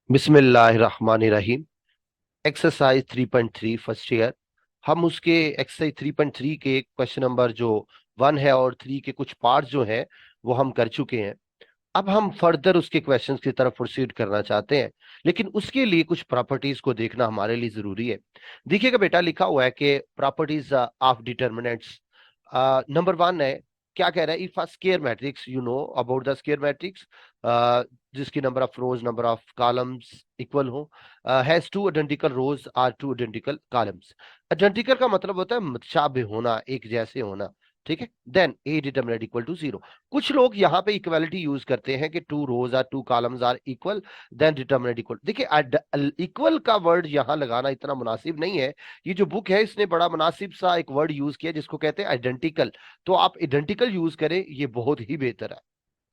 बिस्मिल्लाहिर्रहमानिर्रहीम। Exercise 3.3 first year. हम उसके एक्सरसाइज 3.3 के क्वेश्चन नंबर जो 1 है और 3 के कुछ पार्ट जो हैं वो हम कर चुके हैं। अब हम फर्दर उसके क्वेश्चंस की तरफ प्रोसीड करना चाहते हैं, लेकिन उसके लिए कुछ प्रॉपर्टीज को देखना हमारे लिए जरूरी है। देखिएगा बेटा, लिखा हुआ है कि प्रॉपर्टीज ऑफ डिटर्मिनेंट्स। नंबर 1 है, क्या कह रहा है? If a square matrix, you know about the square matrix, जिसकी number of rows number of columns equal हो, has two identical rows or two identical columns. Identical का मतलब होता है मुतशाबिह होना, एक जैसे होना। ठीक है, then a determinant equal to 0। कुछ लोग यहाँ पे इक्वलिटी यूज करते हैं कि two rows or two columns are equal, then determinant equal. देखिए, इक्वल का वर्ड यहाँ लगाना इतना मुनासिब नहीं है। ये जो बुक है इसने बड़ा मुनासिब सा एक वर्ड यूज किया जिसको कहते हैं आइडेंटिकल। तो आप आइडेंटिकल यूज करें, ये बहुत ही बेहतर है।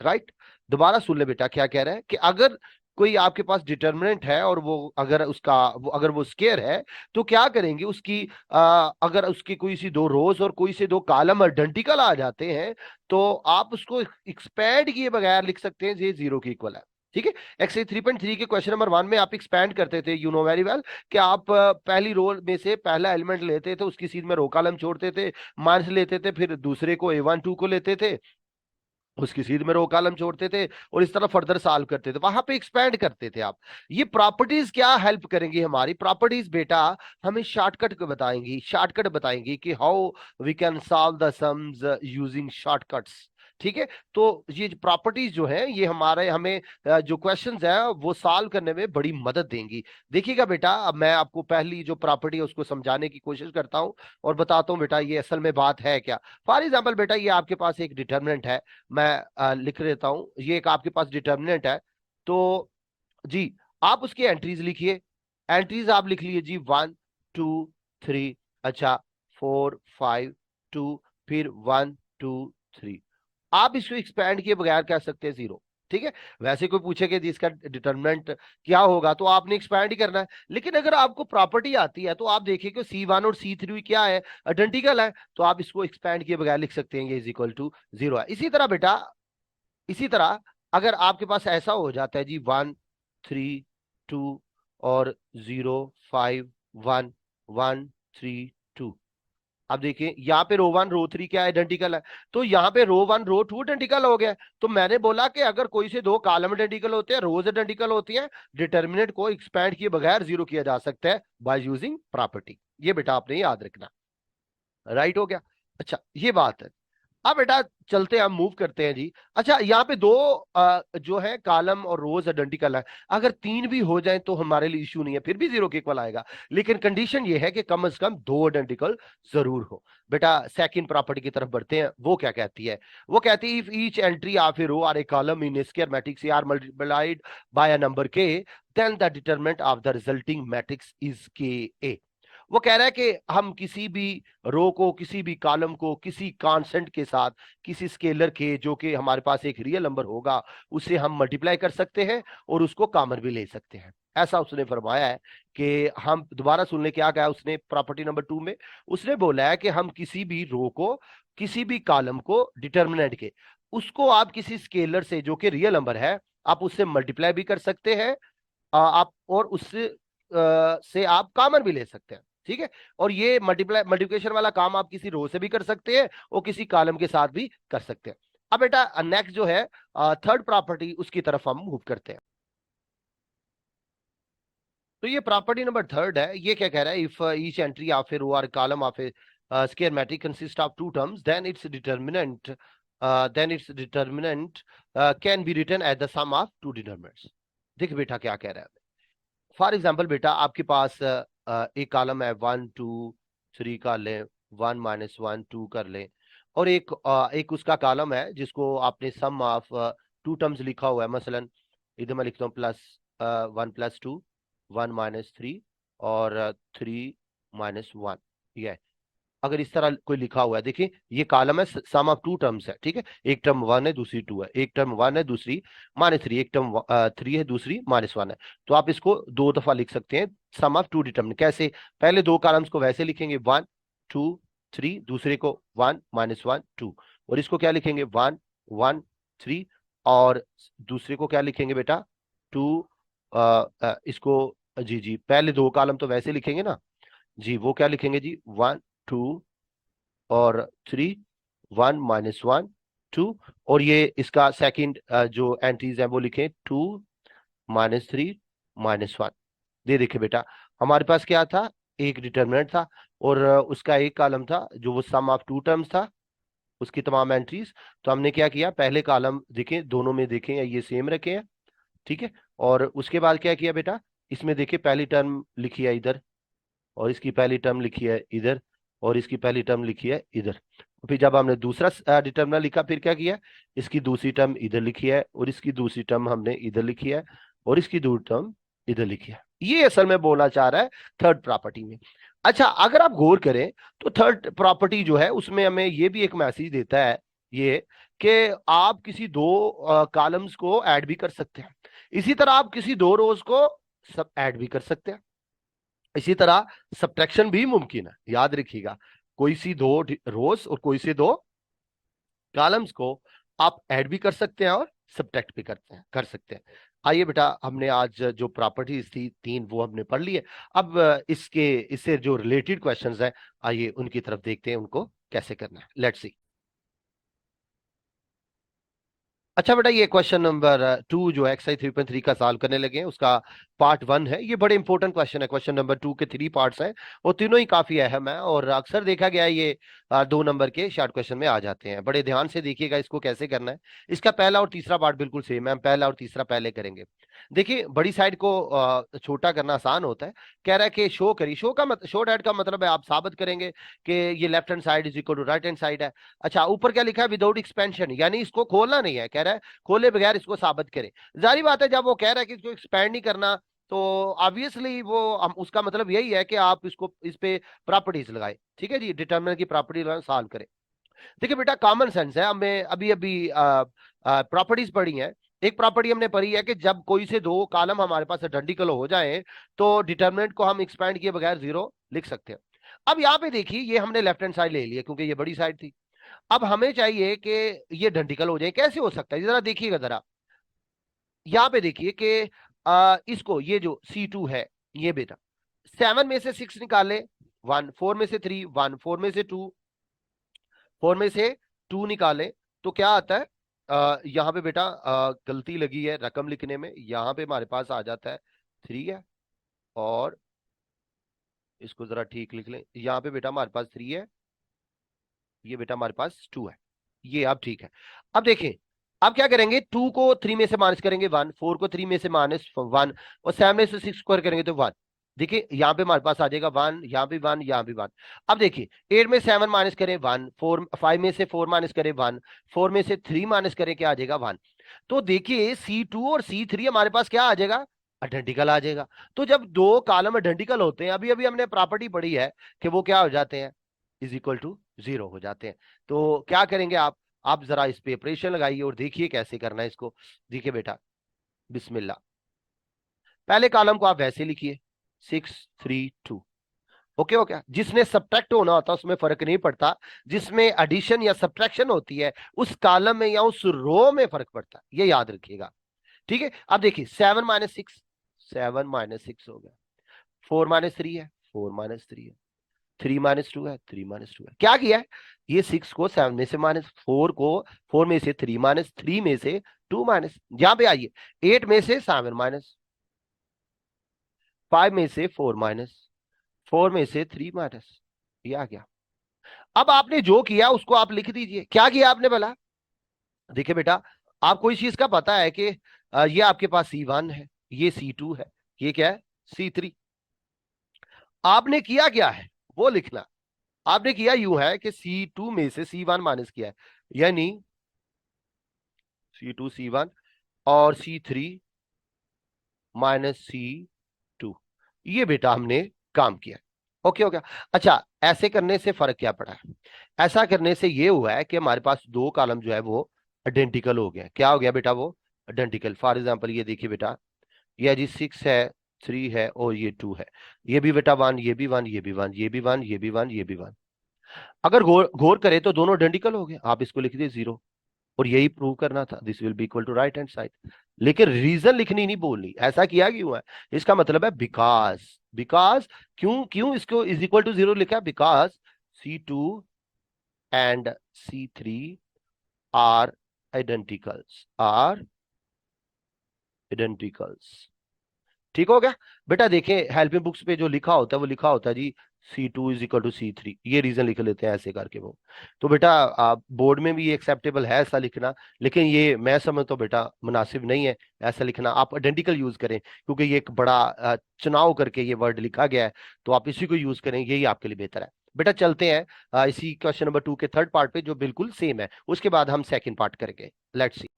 राइट। दोबारा सुन ले बेटा, क्या कह रहा है कि अगर कोई आपके पास डिटर्मिनेंट है और वो अगर उसका अगर वो स्केयर है, तो क्या करेंगे उसकी अगर उसकी कोई सी दो रोज और कोई से दो कॉलम आइडेंटिकल आ जाते हैं, तो आप उसको एक्सपैंड किए बगैर लिख सकते हैं ये 0 के इक्वल है। ठीक है। एक्सरसाइज 3.3 के क्वेश्चन नंबर 1 में आप एक्सपैंड करते थे, यू नो वेरी वेल, कि आप पहली रो में से पहला एलिमेंट लेते थे, उसकी सीध में रो कॉलम छोड़ते थे, माइनस लेते थे, फिर दूसरे को A1 2 को लेते थे, उसकी सीध में रो कॉलम छोड़ते थे, और इस तरह फर्दर सॉल्व करते थे, वहां पे एक्सपैंड करते थे आप। ये प्रॉपर्टीज क्या हेल्प करेंगी? हमारी प्रॉपर्टीज बेटा हमें शॉर्टकट बताएंगी, शॉर्टकट बताएंगी कि how we can solve the sums using shortcuts. ठीक है। तो ये प्रॉपर्टीज जो है ये हमारे हमें जो क्वेश्चंस है वो सॉल्व करने में बड़ी मदद देंगी। देखिएगा बेटा, अब मैं आपको पहली जो प्रॉपर्टी है उसको समझाने की कोशिश करता हूं और बताता हूं बेटा ये असल में बात है क्या। फॉर एग्जाम्पल बेटा, ये आपके पास एक डिटर्मिनेंट है। मैं लिख देता हूं, ये एक आपके पास डिटर्मिनेंट है। तो जी, आप उसकी एंट्रीज लिखिए। एंट्रीज आप लिख लिए जी, 1 2 3। अच्छा, 4 5 2, फिर 1 2 3। आप इसको एक्सपैंड किए बगैर कह सकते हैं 0। ठीक है। वैसे कोई पूछे कि इसका डिटरमिनेंट क्या होगा, तो आपने एक्सपैंड ही करना है। लेकिन अगर आपको प्रॉपर्टी आती है तो आप देखिए कि C1 और C3 क्या है, आइडेंटिकल है, तो आप इसको एक्सपैंड किए बगैर लिख सकते हैं ये इज इक्वल टू 0 है। इसी तरह बेटा, इसी तरह अगर आपके पास ऐसा हो जाता है जी, 1 3 2 और 0 5 1 1 3 2। अब देखिए यहाँ पे रो 1 रो 3 क्या आइडेंटिकल है, तो यहाँ पे रो 1 रो 2 आइडेंटिकल हो गया। तो मैंने बोला कि अगर कोई से दो कॉलम आइडेंटिकल होते हैं, रोज आइडेंटिकल होती हैं, डिटर्मिनेंट को एक्सपैंड किए बगैर 0 किया जा सकता है बाय यूजिंग प्रॉपर्टी। ये बेटा आपने याद रखना। राइट हो गया। अच्छा, ये बात है। अब बेटा चलते हैं, हम मूव करते हैं जी। अच्छा, यहाँ पे दो जो है कॉलम और रोज आइडेंटिकल है। अगर तीन भी हो जाए तो हमारे लिए इश्यू नहीं है, फिर भी 0 के इक्वल आएगा। लेकिन कंडीशन ये है कि कम से कम दो आइडेंटिकल जरूर हो। बेटा सेकंड प्रॉपर्टी की तरफ बढ़ते हैं, वो क्या कहती है? वो कहती है if each entry of a row और a column in a square matrix are multiplied by a number k, then the determinant of the resulting matrix is k A. वो कह रहा है कि हम किसी भी रो को, किसी भी कॉलम को किसी कांस्टेंट के साथ, किसी स्केलर के जो कि हमारे पास एक रियल नंबर होगा, उसे हम मल्टीप्लाई कर सकते हैं और उसको कॉमन भी ले सकते हैं। ऐसा उसने फरमाया है कि हम दोबारा सुन ले क्या कहा उसने प्रॉपर्टी नंबर 2 में। उसने बोला है कि हम किसी भी रो को, किसी भी कॉलम को डिटर्मिनेंट के, उसको आप किसी स्केलर से जो कि रियल नंबर है, आप उससे मल्टीप्लाई भी कर सकते हैं, आप और उससे से आप कॉमन भी ले सकते हैं। ठीक है। और ये मल्टीप्लिकेशन वाला काम आप किसी रो से भी कर सकते हैं और किसी कॉलम के साथ भी कर सकते हैं। अब बेटा नेक्स्ट जो है थर्ड प्रॉपर्टी, उसकी तरफ हम मूव करते हैं। तो ये प्रॉपर्टी नंबर थर्ड है। ये क्या कह रहा है? If each entry of a row or column of a square matrix consist of two terms, then its determinant can be written as the sum of two determinants. देख बेटा क्या कह रहा है। फॉर एग्जाम्पल बेटा, आपके पास एक कॉलम है 1 2 3 का लें, 1 - 1 2 कर लें, और एक उसका कॉलम है जिसको आपने सम ऑफ टू टर्म्स लिखा हुआ है। मसलन इधर मैं लिखता हूँ +1 + 2, 1 - 3 और 3 - 1। ये है। अगर इस तरह कोई लिखा हुआ है, देखिए ये कॉलम है, सम ऑफ टू टर्म्स है। ठीक है। एक टर्म 1 है, दूसरी 2 है, एक टर्म 1 है, दूसरी -3, एक टर्म 3 है, दूसरी -1 है। तो आप इसको दो दफा लिख सकते हैं, सम ऑफ टू डिटर्मिनेंट। कैसे? पहले दो कॉलम्स को वैसे लिखेंगे 1 2 3, दूसरे को 1 - 1 2, और इसको क्या लिखेंगे 1 1 3, और दूसरे को क्या लिखेंगे बेटा 2 इसको, जी जी, पहले दो कॉलम तो वैसे लिखेंगे ना जी, वो क्या लिखेंगे जी, 1 2 और 3, 1 - 1 2, और ये इसका सेकंड जो एंट्रीज है वो लिखें 2 - 3 - 1। दे देखे बेटा, हमारे पास क्या था, एक डिटर्मिनेंट था, और उसका एक कॉलम था जो वो सम ऑफ टू टर्म्स था, उसकी तमाम एंट्रीज। तो हमने क्या किया, पहले कॉलम देखें, दोनों में देखें या ये सेम रखे हैं, ठीक है। और उसके बाद क्या किया बेटा, इसमें देखिए पहली टर्म लिखी है इधर, और इसकी पहली टर्म लिखी है इधर, और इसकी पहली टर्म लिखी है इधर। फिर जब हमने दूसरा डिटर्मिनल लिखा, फिर क्या किया, इसकी दूसरी टर्म इधर लिखी है, और इसकी दूसरी टर्म हमने इधर लिखी है, और इसकी दूसरी टर्म इधर लिखी है। ये असल में बोलना चाह रहा है थर्ड प्रॉपर्टी में। अच्छा, अगर आप गौर करें तो थर्ड प्रॉपर्टी जो है उसमें हमें ये भी एक मैसेज देता है, ये कि आप किसी दो कॉलम्स को ऐड भी कर सकते हैं, इसी तरह आप किसी दो रोज को सब ऐड भी कर सकते हैं, इसी तरह सब्ट्रैक्शन भी मुमकिन है। याद रखिएगा, कोई सी दो रोज और कोई सी दो कॉलम्स को आप ऐड भी कर सकते हैं और सब्ट्रैक्ट भी कर सकते हैं। आइए बेटा, हमने आज जो प्रॉपर्टीज थी तीन वो हमने पढ़ ली है। अब इससे जो रिलेटेड क्वेश्चंस हैं, आइए उनकी तरफ देखते हैं, उनको कैसे करना है। Let's see. अच्छा बेटा, ये क्वेश्चन नंबर 2 जो एक्सरसाइज 3.3 का सॉल्व करने लगे हैं, उसका पार्ट 1 है। ये बड़े इंपॉर्टेंट क्वेश्चन है। क्वेश्चन नंबर 2 के 3 पार्ट्स हैं, और तीनों ही काफी अहम है, और अक्सर देखा गया है ये 2 नंबर के शॉर्ट क्वेश्चन में आ जाते हैं। बड़े ध्यान से देखिएगा इसको कैसे करना है। इसका पहला और तीसरा पार्ट बिल्कुल सेम है, हम पहला और तीसरा पहले करेंगे। देखिए, बड़ी साइड को छोटा करना आसान होता है। कह रहा है कि शो करिए, शो डैट का मतलब है आप साबित करेंगे कि ये left hand side is equal to right hand side है। अच्छा, ऊपर क्या लिखा है, विदाउट एक्सपेंशन, यानी इसको खोलना नहीं है, कह रहा है खोले बगैर इसको साबित करें। जारी बात है, जब वो कह रहा है कि इसको एक्सपैंड नहीं करना, तो ऑब्वियसली वो उसका मतलब यही है कि आप इसको इस पे प्रॉपर्टीज लगाए, ठीक है जी, डिटर्मिनर की प्रॉपर्टी सॉल्व करें। देखिए बेटा, कॉमन सेंस है, हमें अभी अभी प्रॉपर्टीज पढ़ी है। एक प्रॉपर्टी हमने पढ़ी है कि जब कोई से दो कॉलम हमारे पास आइडेंटिकल हो जाए, तो डिटर्मिनेंट को हम एक्सपैंड किए बगैर जीरो लिख सकते हैं। अब यहाँ पे देखिए, ये हमने लेफ्ट हैंड साइड ले लिया क्योंकि ये बड़ी साइड थी। अब हमें चाहिए कि ये आइडेंटिकल हो जाए। कैसे हो सकता है, जरा देखिएगा, जरा यहाँ पे देखिए कि इसको, ये जो C2 है, ये बेटा 7 में से 6 निकाले, 1 4 में से 3, 1 4 में से 2, 4 में से 2 निकाले, तो क्या आता है, यहाँ पे बेटा गलती लगी है रकम लिखने में, यहाँ पे हमारे पास आ जाता है 3 है, और इसको जरा ठीक लिख लें, यहाँ पे बेटा हमारे पास 3 है, ये बेटा हमारे पास 2 है। ये अब ठीक है। अब देखें, अब क्या करेंगे, 2 को 3 में से माइनस करेंगे 1, 4 को 3 में से -1, और 7 में से 6 स्क्वायर करेंगे तो 1। देखिए यहाँ पे हमारे पास आ जाएगा 1, यहाँ भी 1, यहाँ भी 1। अब देखिए, 8 में 7 माइनस करें 1, 5 में से 4 माइनस करें 1, 4 में से 3 माइनस करें, क्या आ जाएगा 1। तो देखिए C2 और C3 हमारे पास क्या आ जाएगा, आइडेंटिकल आ जाएगा। तो जब दो कॉलम आइडेंटिकल होते हैं, अभी अभी हमने प्रॉपर्टी पढ़ी है कि वो क्या हो जाते हैं, इज इक्वल टू जीरो हो जाते हैं। तो क्या करेंगे आप जरा इस पे ऑपरेशन लगाइए और देखिए कैसे करना है इसको। देखिए बेटा, बिस्मिल्लाह, पहले कॉलम को आप वैसे लिखिए 6 3 2। ओके हो गया। जिसने सब्ट्रैक्ट होना होता है उसमें फर्क नहीं पड़ता, जिसमें एडिशन या सब्ट्रैक्शन होती है उस कॉलम में या उस रो में फर्क पड़ता है, ये याद रखिएगा, ठीक है। अब देखिए 7 - 6, 7 - 6 हो गया, 4 - 3 है, 4 - 3 है, 3 - 2 है, 3 - 2 है। क्या किया है, ये 6 को 7 में से माइनस, 4 को 4 में से 3 माइनस, 3 में से 2 माइनस। यहां पे आइए, 8 में से 7 माइनस, 5 में से 4 माइनस, 4 में से 3 माइनस, ये आ गया। अब आपने जो किया उसको आप लिख दीजिए। क्या किया आपने भला, देखिए बेटा, आपको इस चीज का पता है कि ये आपके पास C1 है, ये C2 है, ये क्या है C3। आपने किया क्या है वो लिखना। आपने किया यूं है कि C2 में से C1 माइनस किया है, यानी C2 C1 और C3 -C2, ये बेटा हमने काम किया। ओके हो गया। अच्छा, ऐसे करने से फर्क क्या पड़ा है, ऐसा करने से ये हुआ है कि हमारे पास दो कॉलम जो है वो आइडेंटिकल हो गया। क्या हो गया बेटा, वो आइडेंटिकल। फॉर एग्जांपल ये देखिए बेटा, ये जी 6 है, 3 है, और ये 2 है, ये भी बेटा 1, ये भी 1, ये भी 1, ये भी 1, ये भी 1, ये भी 1। अगर गौर गौर करें तो दोनों आइडेंटिकल हो गए, आप इसको लिख दिए 0, और यही प्रूव करना था, this will be equal to right hand side. लेकिन रीजन लिखनी नहीं बोलनी, ऐसा किया क्यों है? इसका मतलब है बिकॉज, बिकॉज क्यों क्यों इसको इज इक्वल टू जीरो लिखा है? Because C2 and C3 are identicals, are identicals. ठीक हो गया बेटा? देखें हेल्पिंग बुक्स पे जो लिखा होता है वो लिखा होता है जी C2 = C3, ये रीजन लिख लेते हैं ऐसे करके वो। तो बेटा बोर्ड में भी ये एक्सेप्टेबल है ऐसा लिखना, लेकिन ये मैं समझता हूँ बेटा मुनासिब नहीं है ऐसा लिखना। आप आइडेंटिकल यूज करें, क्योंकि ये एक बड़ा चुनाव करके ये वर्ड लिखा गया है, तो आप इसी को यूज करें, यही आपके लिए बेहतर है। बेटा चलते हैं इसी क्वेश्चन नंबर 2 के थर्ड पार्ट पे जो बिल्कुल सेम है, उसके बाद हम सेकंड पार्ट करेंगे। Let's see.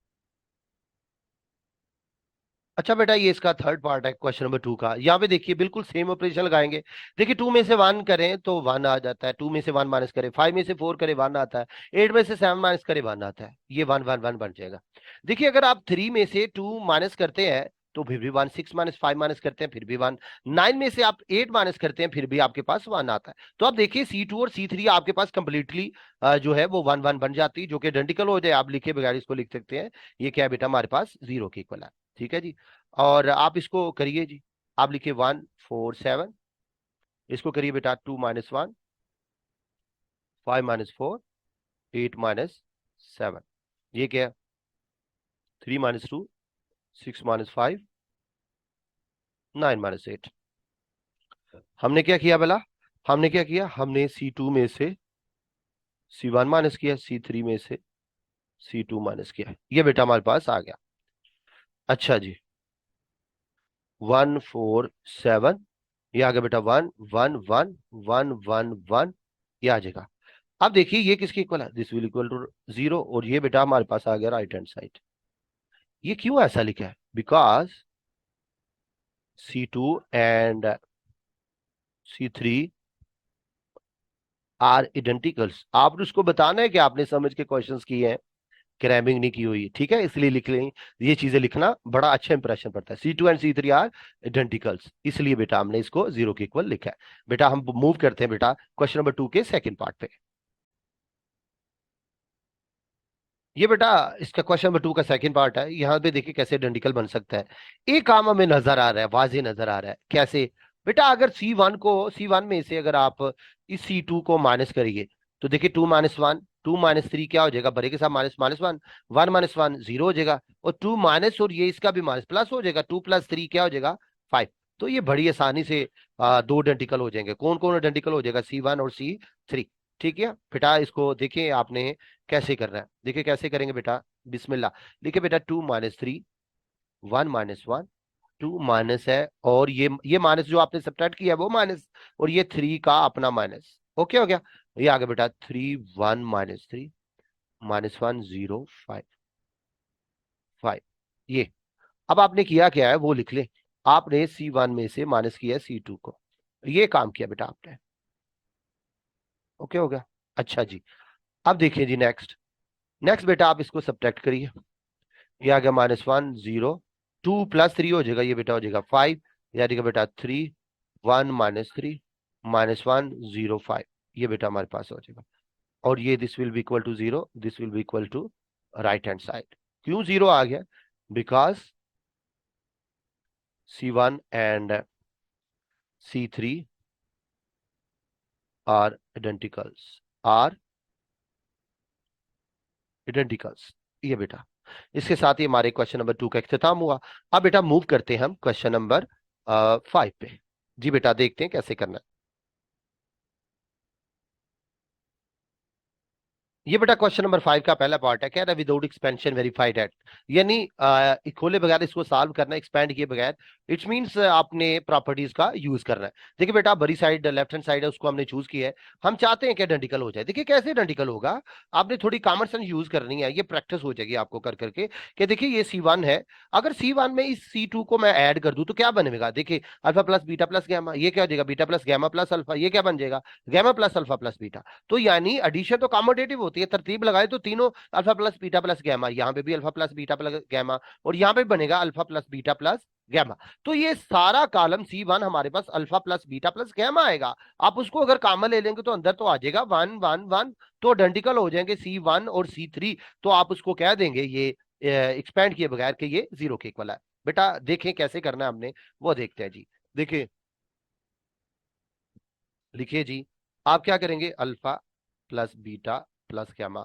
अच्छा बेटा, ये इसका थर्ड पार्ट है क्वेश्चन नंबर 2 का। यहाँ पे देखिए बिल्कुल सेम ऑपरेशन लगाएंगे। देखिए 2 में से 1 करें तो 1 आ जाता है, 2 में से 1 माइनस करें, 5 में से 4 करें 1 आता है, 8 में से 7 माइनस करें 1 आता है, ये 1 1 1 बन जाएगा। देखिए अगर आप 3 में से 2 माइनस करते हैं तो फिर भी 1, 6 माइनस 5 माइनस करते हैं फिर भी 1, 9 में से आप 8 माइनस करते हैं फिर भी आपके पास 1 आता है। तो आप देखिए C2 और C3 आपके पास कंप्लीटली जो है वो 1 1 बन जाती है, जो कि आइडेंटिकल हो जाए। आप लिखे बगैर इसको लिख सकते हैं, ये क्या है बेटा? हमारे पास जीरो के इक्वल है। ठीक है जी। और आप इसको करिए जी, आप लिखिए 1 4 7, इसको करिए बेटा 2 - 1, 5 - 4, 8 - 7, ये क्या है? 3 - 2, 6 - 5, 9 - 8। हमने क्या किया भला? हमने क्या किया? हमने C2 में से C1 माइनस किया, C3 में से C2 माइनस किया, ये बेटा हमारे पास आ गया। अच्छा जी, 1 4 7, ये आ गया बेटा 1 1 1 1 1 1, ये आ जाएगा। अब देखिए ये किसके इक्वल है? This will equal to zero, और ये बेटा हमारे पास आ गया राइट हैंड साइड। ये क्यों ऐसा लिखा है? Because C2 and C3 are identicals. आपने उसको बताना है कि आपने समझ के क्वेश्चंस किए हैं, क्रैमिंग नहीं की हुई, ठीक है? इसलिए लिख लें, ये चीजें लिखना बड़ा अच्छा इंप्रेशन पड़ता है। C2 एंड C3 आर इडेंटिकल्स, इसलिए बेटा हमने इसको जीरो के इक्वल लिखा है। बेटा हम मूव करते हैं बेटा क्वेश्चन नंबर 2 के सेकंड पार्ट पे। ये बेटा इसका क्वेश्चन नंबर 2 का सेकंड पार्ट है। यहाँ पे देखिए कैसे डंडिकल बन सकता है। एक काम हमें नजर आ रहा है, वाजे नजर आ रहा है। कैसे? बेटा अगर C1 में से अगर आप इस C2 को माइनस करिए तो देखिए 2 - 1, 2 - 3 क्या हो जाएगा? बड़े के साथ माइनस माइनस 1, 1 - 1 जीरो हो जाएगा, और 2 माइनस और ये इसका भी माइनस प्लस हो जाएगा, 2 + 3 क्या हो जाएगा? 5। तो ये बड़ी आसानी से दो डेंटिकल हो जाएंगे। कौन कौन डेंटिकल हो जाएगा? C1 और C3। ठीक है बेटा, इसको देखिए आपने कैसे करना है। देखिए कैसे करेंगे बेटा, बिस्मिल्लाह। देखिए बेटा 2 - 3, 1 - 1, 2 माइनस है, और ये माइनस जो आपने सब्ट्रैक्ट किया है वो माइनस, और ये 3 का अपना माइनस। ओके हो गया? ये आ गया बेटा 3 - 1 - 3, -1 0 5 5, ये। अब आपने किया क्या है वो लिख ले। आपने C1 में से माइनस किया C2 को, ये काम किया बेटा आपने। ओके हो गया? अच्छा जी। अब देखिए जी नेक्स्ट, नेक्स्ट बेटा आप इसको सब्ट्रैक्ट करिए। ये आ गया -1 0, 2 + 3 हो जाएगा, ये बेटा हो जाएगा 5, यानी कि बेटा 3 1 - 3 -1 0 5, ये बेटा हमारे पास हो जाएगा। और ये this will be equal to zero, this will be equal to right hand side. क्यों जीरो आ गया? Because C1 and C3 are identicals, are identicals, ये बेटा। इसके साथ ही हमारे क्वेश्चन नंबर 2 का इख्तिताम हुआ। अब बेटा मूव करते हैं हम क्वेश्चन नंबर 5 पे। जी बेटा देखते हैं कैसे करना है। ये बेटा क्वेश्चन नंबर 5 का पहला पार्ट है, कह रहा है विदाउट एक्सपेंशन वेरीफाइड एट, यानी खोले बगैर इसको सॉल्व करना, एक्सपेंड किए बगैर। इट्स मींस आपने प्रॉपर्टीज का यूज करना है। देखिए बेटा बड़ी साइड लेफ्ट हैंड साइड है, उसको हमने चूज किया है। हम चाहते हैं कि आइडेंटिकल हो जाए। देखिए कैसे आइडेंटिकल होगा? आपने थोड़ी कॉमन सेंस यूज करनी है, ये प्रैक्टिस हो जाएगी आपको कर करके। कि देखिए ये C1 है, अगर C1 में इस C2 को मैं ऐड कर दूं तो क्या बनेगा? देखिए alpha plus beta plus gamma, ये क्या हो जाएगा? Beta plus gamma plus alpha, ये क्या बन जाएगा? Gamma plus alpha plus beta. तो यानी एडिशन तो कॉमोडेटिव होती है, तरतीब लगाए तो तीनों alpha plus beta plus gamma, यहाँ पे भी alpha plus beta plus gamma, और यहाँ पे बनेगा alpha plus beta plus gamma. तो ये सारा कॉलम C1 हमारे पास alpha plus beta plus gamma आएगा। आप उसको अगर कॉमन ले लेंगे तो अंदर तो आ जाएगा 1 1 1, तो आइडेंटिकल हो जाएंगे C1 और C3। तो आप उसको कह देंगे ये एक्सपेंड किए बगैर कि ये जीरो के इक्वल है। बेटा देखें कैसे करना है हमने, वो देखते हैं जी। देखिए, लिखिए जी, आप क्या करेंगे, alpha plus beta plus gamma.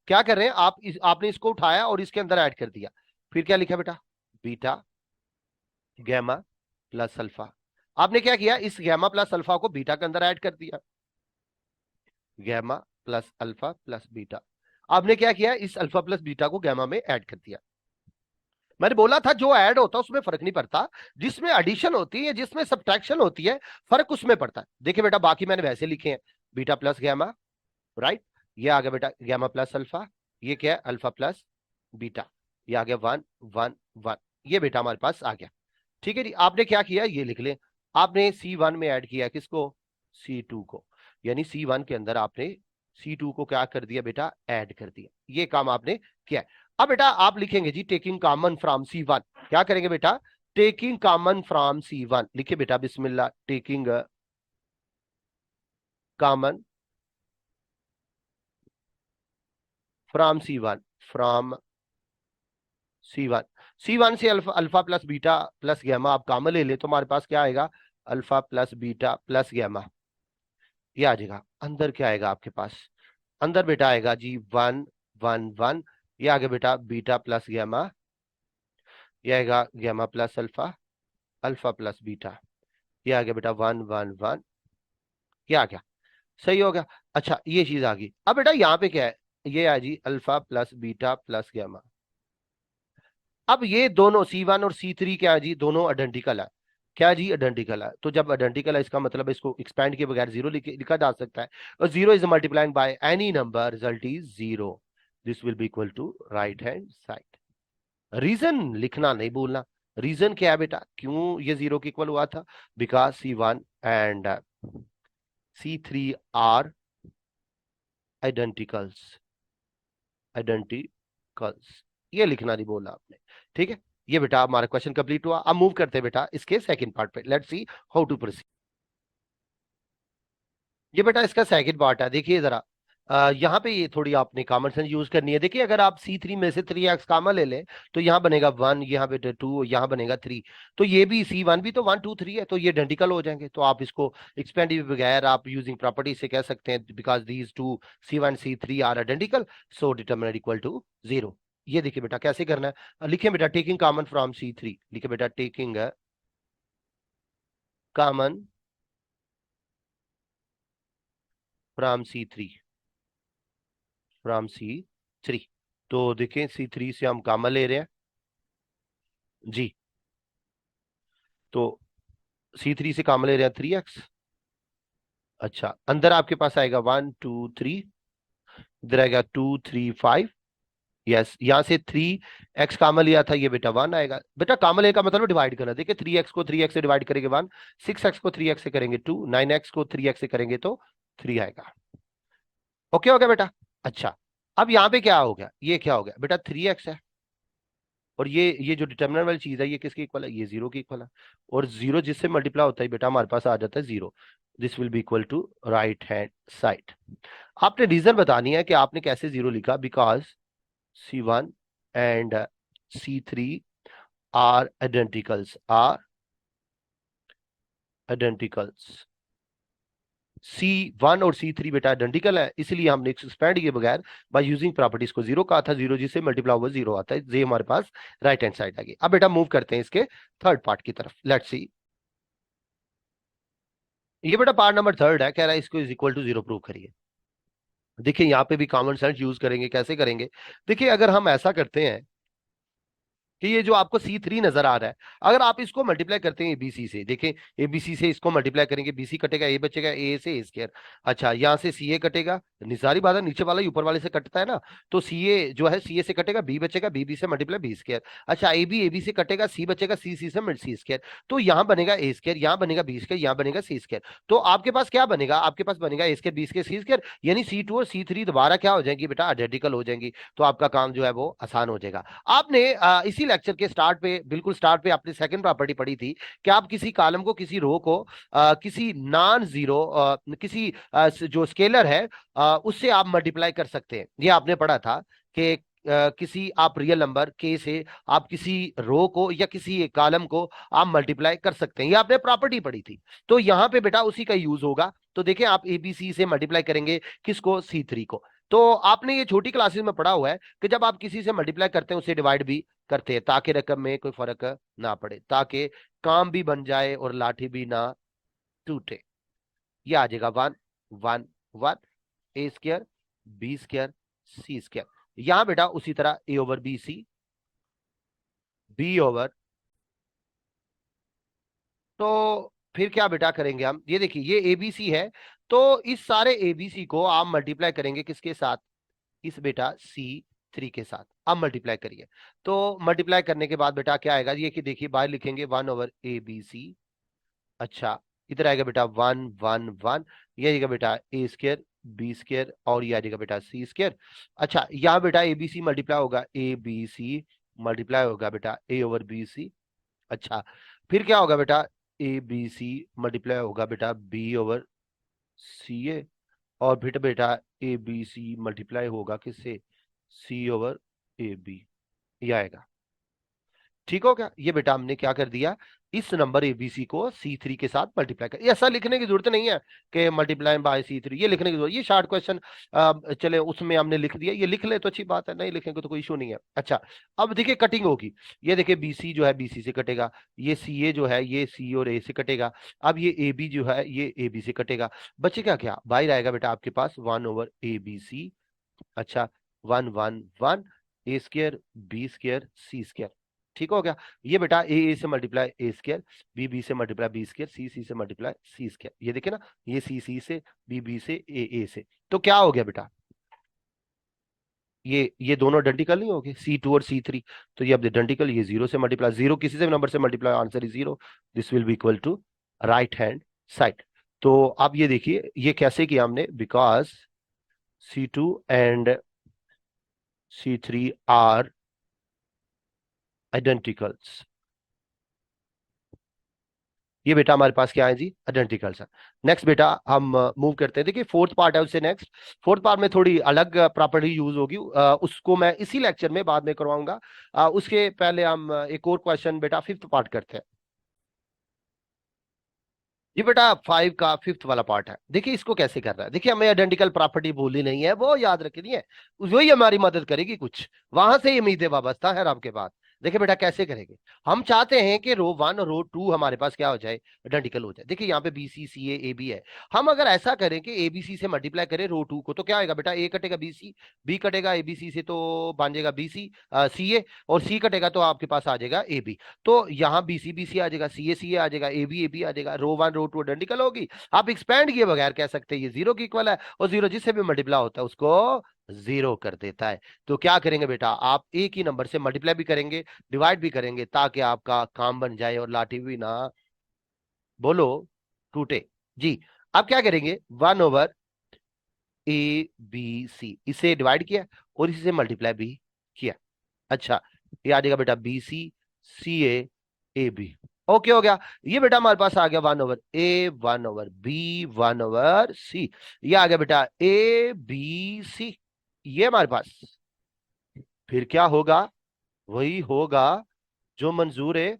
क्या कर रहे हैं आप, आपने इसको उठाया और इसके अंदर ऐड कर दिया। फिर क्या लिखा बेटा, बीटा गैमा प्लस अल्फा। आपने क्या किया, इस गैमा प्लस अल्फा को बीटा के अंदर ऐड कर दिया, gamma plus alpha plus beta. आपने क्या किया, इस अल्फा प्लस बीटा को गैमा में ऐड कर दिया। मैंने बोला था जो ऐड होता है उसमें फर्क नहीं पड़ता, जिसमें एडिशन होती है जिसमें सब्ट्रैक्शन होती है फर्क उसमें पड़ता है। देखिए बेटा बाकी मैंने वैसे लिखे हैं, बीटा प्लस गैमा, राइट। ये आ गया बेटा गैमा प्लस अल्फा, ये क्या है अल्फा प्लस बीटा, ये आ गया 1 1 1। ये बेटा हमारे पास आ गया। ठीक है जी, आपने क्या किया ये लिख ले, आपने C1 में ऐड किया किसको, C2 को, यानी C1 के अंदर आपने C2 को क्या कर दिया बेटा, ऐड कर दिया। ये काम आपने किया है। अब बेटा आप लिखेंगे जी टेकिंग कॉमन फ्रॉम C1। क्या करेंगे बेटा, टेकिंग कॉमन फ्रॉम C1। लिखिए बेटा बिस्मिल्लाह, taking common from C1, from C1। C1 से alpha alpha plus beta plus gamma आप कॉमन ले ले तो हमारे पास क्या आएगा, alpha plus beta plus gamma. ये आ जाएगा। अंदर क्या आएगा आपके पास, अंदर बेटा आएगा जी 1 1 1। ये आ गया बेटा बीटा प्लस गैमा, ये आएगा gamma plus alpha, alpha plus beta. ये आ गया बेटा 1 1 1। ये आ गया, सही हो गया। अच्छा ये चीज आ गई। अब बेटा यहाँ पे क्या है, ये आ जी alpha plus beta plus gamma. अब ये दोनों C1 और C3 क्या है जी, दोनों आइडेंटिकल है। क्या जी, आइडेंटिकल है। तो जब आइडेंटिकल है इसका मतलब है इसको एक्सपैंड किए बगैर जीरो लिखा जा सकता है। और zero is multiplying by any number, result is zero. This will be equal to right hand side. Reason लिखना नहीं भूलना। रीजन क्या है बेटा, क्यों ये जीरो के इक्वल हुआ था, because C1 and C3 are identicals, identicals. ये लिखना नहीं बोला आपने, ठीक है। ये बेटा हमारा क्वेश्चन कंप्लीट हुआ। अब मूव करते हैं बेटा इसके सेकंड पार्ट पे, let's see how to proceed. ये बेटा इसका सेकंड पार्ट है, देखिए जरा। यहाँ पे ये थोड़ी आपने कॉमन सेंस यूज करनी है। देखिए अगर आप C3 में से 3x कॉमन ले लें तो यहाँ बनेगा 1, यहाँ पे 2, यहाँ बनेगा 3। तो ये भी C1 भी तो 1 2 3 है, तो ये आइडेंटिकल हो जाएंगे। तो आप इसको एक्सपेंड बगैर आप यूजिंग प्रॉपर्टी से कह सकते हैं, because these two C1 C3 are identical, so determinant equal to zero. ये देखिए बेटा कैसे करना है, लिखे बेटा टेकिंग कॉमन फ्रॉम C3। लिखे बेटा taking common from C3, from C3। तो देखें C3 से हम कॉमन ले रहे हैं जी। तो C3 से कॉमन ले रहे हैं 3x। अच्छा अंदर आपके पास आएगा 1 2 3, इधर आएगा 2 3 5। यस, यहाँ से 3x कॉमन लिया था, ये बेटा 1 आएगा। बेटा कॉमन लेने का मतलब डिवाइड करना। देखिए 3x को 3x से डिवाइड करेंगे 1, 6x को 3x से करेंगे 2, 9x को 3x से करेंगे तो 3 आएगा। ओके हो गया बेटा। अच्छा अब यहाँ पे क्या हो गया, ये क्या हो गया बेटा, 3x है। और ये जो डिटर्मिनेंट वाली चीज है ये किसके इक्वल है, ये जीरो की इक्वल है। और जीरो जिससे मल्टीप्लाई होता है बेटा हमारे पास आ जाता है zero. This will be equal to right hand side. आपने रीजन बतानी है कि आपने कैसे जीरो लिखा, because C1 and C3 are identicals, are identicals. C1 और C3 बेटा आइडेंटिकल है, इसलिए हमने एक्सपेंड किए बगैर बाय यूजिंग प्रॉपर्टीज को जीरो कहा था। जीरो जिससे मल्टीप्लाई हुआ जीरो आता है। ये हमारे पास राइट हैंड साइड आ गई। अब बेटा मूव करते हैं इसके थर्ड पार्ट की तरफ, लेट्स सी। ये बेटा पार्ट नंबर थर्ड है, कह रहा है इसको is equal to zero prove करिए। देखिए यहाँ पे भी कॉमन सेंस यूज करेंगे, कैसे करेंगे। देखिए अगर हम ऐसा करते हैं कि ये जो आपको C3 नजर आ रहा है, अगर आप इसको मल्टीप्लाई करते हैं ABC से, देखें ABC से इसको मल्टीप्लाई करेंगे, BC कटेगा, ए बचेगा, ए से ए स्क्वायर। अच्छा यहाँ से CA कटेगा, निसारी बात है, नीचे वाला ही ऊपर वाले से कटता है ना। तो CA जो है CA से कटेगा, B बचेगा, BB से मल्टीप्लाई B स्क्वायर। अच्छा AB से कटेगा, C बचेगा, C से C स्क्वायर। तो यहाँ बनेगा ए स्क्वायर, यहाँ बनेगा B स्क्वायर, यहाँ बनेगा C स्क्वायर। तो आपके पास क्या बनेगा, आपके पास बनेगा a square B square C square, यानी C2 और C3 दोबारा क्या हो जाएंगी बेटा, आइडेंटिकल हो जाएंगी। तो आपका काम जो है वो आसान हो जाएगा। आपने इसी लेक्चर के स्टार्ट पे, बिल्कुल स्टार्ट पे आपने सेकंड प्रॉपर्टी पढ़ी थी कि आप किसी कॉलम को, किसी रो को किसी नॉन जीरो किसी जो स्केलर है उससे आप मल्टीप्लाई कर सकते हैं। ये आपने पढ़ा था कि किसी आप रियल नंबर के से आप किसी रो को या किसी एक कॉलम को आप मल्टीप्लाई कर सकते हैं। ये आपने प्रॉपर्टी पढ़ी थी, तो यहां पे बेटा उसी का यूज होगा। तो देखिए आप एबीसी से मल्टीप्लाई करेंगे किसको, C3 को। तो आपने ये छोटी क्लासेस में पढ़ा हुआ है कि जब आप किसी से मल्टीप्लाई करते हैं उसे डिवाइड भी करते हैं, ताकि रकम में कोई फर्क ना पड़े, ताकि काम भी बन जाए और लाठी भी ना टूटे। ये आ जाएगा 1 1 1, A² B² C²। यहां बेटा उसी तरह A/BC, B/, तो फिर क्या बेटा करेंगे हम, ये देखिए ये एबीसी है, तो इस सारे एबीसी को आप मल्टीप्लाई करेंगे किसके साथ, इस बेटा C3 के साथ आप मल्टीप्लाई करिए। तो मल्टीप्लाई करने के बाद बेटा क्या आएगा, ये कि देखिए बाहर लिखेंगे 1/ABC। अच्छा, इधर आएगा बेटा 1 1 1, ये आएगा बेटा A² B² और ये आ जाएगा बेटा C²। अच्छा, यहाँ बेटा एबीसी मल्टीप्लाई होगा ABC, मल्टीप्लाई होगा बेटा A/BC। अच्छा, फिर क्या होगा बेटा, ABC मल्टीप्लाई होगा बेटा B/CA, और फिर बेटा ABC मल्टीप्लाई होगा किससे, C/AB। ये आएगा। ठीक हो गया, ये बेटा हमने क्या कर दिया, इस नंबर एबीसी को C3 के साथ मल्टीप्लाई कर, ऐसा लिखने की जरूरत नहीं है कि मल्टीप्लाई बाय C3, ये लिखने की जरूरत, ये शॉर्ट क्वेश्चन चले उसमें हमने लिख दिया, ये लिख ले तो अच्छी बात है, नहीं लिखेंगे तो कोई इशू नहीं है। अच्छा, अब देखिए कटिंग होगी, ये देखिए बीसी जो है बीसी से कटेगा, ये सीए जो है ये सी और ए से कटेगा, अब ये ए बी जो है ये ए बी से कटेगा, बचेगा क्या, बाहर आएगा बेटा आपके पास 1/ABC। अच्छा, 1 1 1, A²B²C²। ठीक हो गया, ये बेटा ए से मल्टीप्लाई A², बी से मल्टीप्लाई B², सी से मल्टीप्लाई C², ये देखे ना, ये सी से, बी से, ए से, तो क्या हो गया बेटा, ये दोनों आइडेंटिकल नहीं हो गए, C2 और C3, तो ये अब आइडेंटिकल, ये जीरो से मल्टीप्लाई, जीरो किसी से भी नंबर से multiply, answer is zero, this will be equal to right hand side. तो अब ये देखिए ये कैसे किया हमने, because C2 and C3 are identicals, ये बेटा हमारे पास क्या है जी, आइडेंटिकल्स है। नेक्स्ट बेटा हम मूव करते हैं, देखिए फोर्थ पार्ट है उससे नेक्स्ट, फोर्थ पार्ट में थोड़ी अलग प्रॉपर्टी यूज होगी, उसको मैं इसी लेक्चर में बाद में करवाऊंगा। उसके पहले हम एक और क्वेश्चन बेटा फिफ्थ पार्ट करते हैं। ये बेटा 5 का फिफ्थ वाला पार्ट है, देखिए इसको कैसे कर रहा है, देखिए हमें आइडेंटिकल प्रॉपर्टी भूलनी नहीं है, वो याद रखनी है, वही हमारी मदद करेगी कुछ, वहां से ही उम्मीदें वाबस्ता है आपके पास। देखिए बेटा कैसे करेंगे, हम चाहते हैं कि रो 1 और रो 2 हमारे पास क्या हो जाए, आइडेंटिकल हो जाए। देखिए यहाँ पे BC CA AB है, हम अगर ऐसा करें कि ABC से मल्टीप्लाई करें रो 2 को, तो क्या आएगा बेटा, ए कटेगा BC, बी कटेगा ABC से तो बन जाएगा BC CA, और सी कटेगा तो आपके पास आ जाएगा AB। तो यहाँ BC BC आ जाएगा, CA CA आ जाएगा, AB AB आ जाएगा, रो 1 रो 2 आइडेंटिकल होगी। आप एक्सपैंड किए बगैर कह सकते हैं ये जीरो की इक्वल है, और जीरो जिससे भी मल्टीप्लाई होता है उसको जीरो कर देता है। तो क्या करेंगे बेटा, आप एक ही नंबर से मल्टीप्लाई भी करेंगे, डिवाइड भी करेंगे, ताकि आपका काम बन जाए और लाठी भी ना, बोलो, टूटे। जी, अब क्या करेंगे, 1/ABC, इसे डिवाइड किया और इसी से मल्टीप्लाई भी किया। अच्छा, ये आ जाएगा बेटा BC CA AB, ओके हो गया। ये बेटा हमारे पास आ गया 1/A 1/B 1/C, ये आ गया बेटा ABC, ये हमारे पास, फिर क्या होगा, वही होगा जो मंजूर है,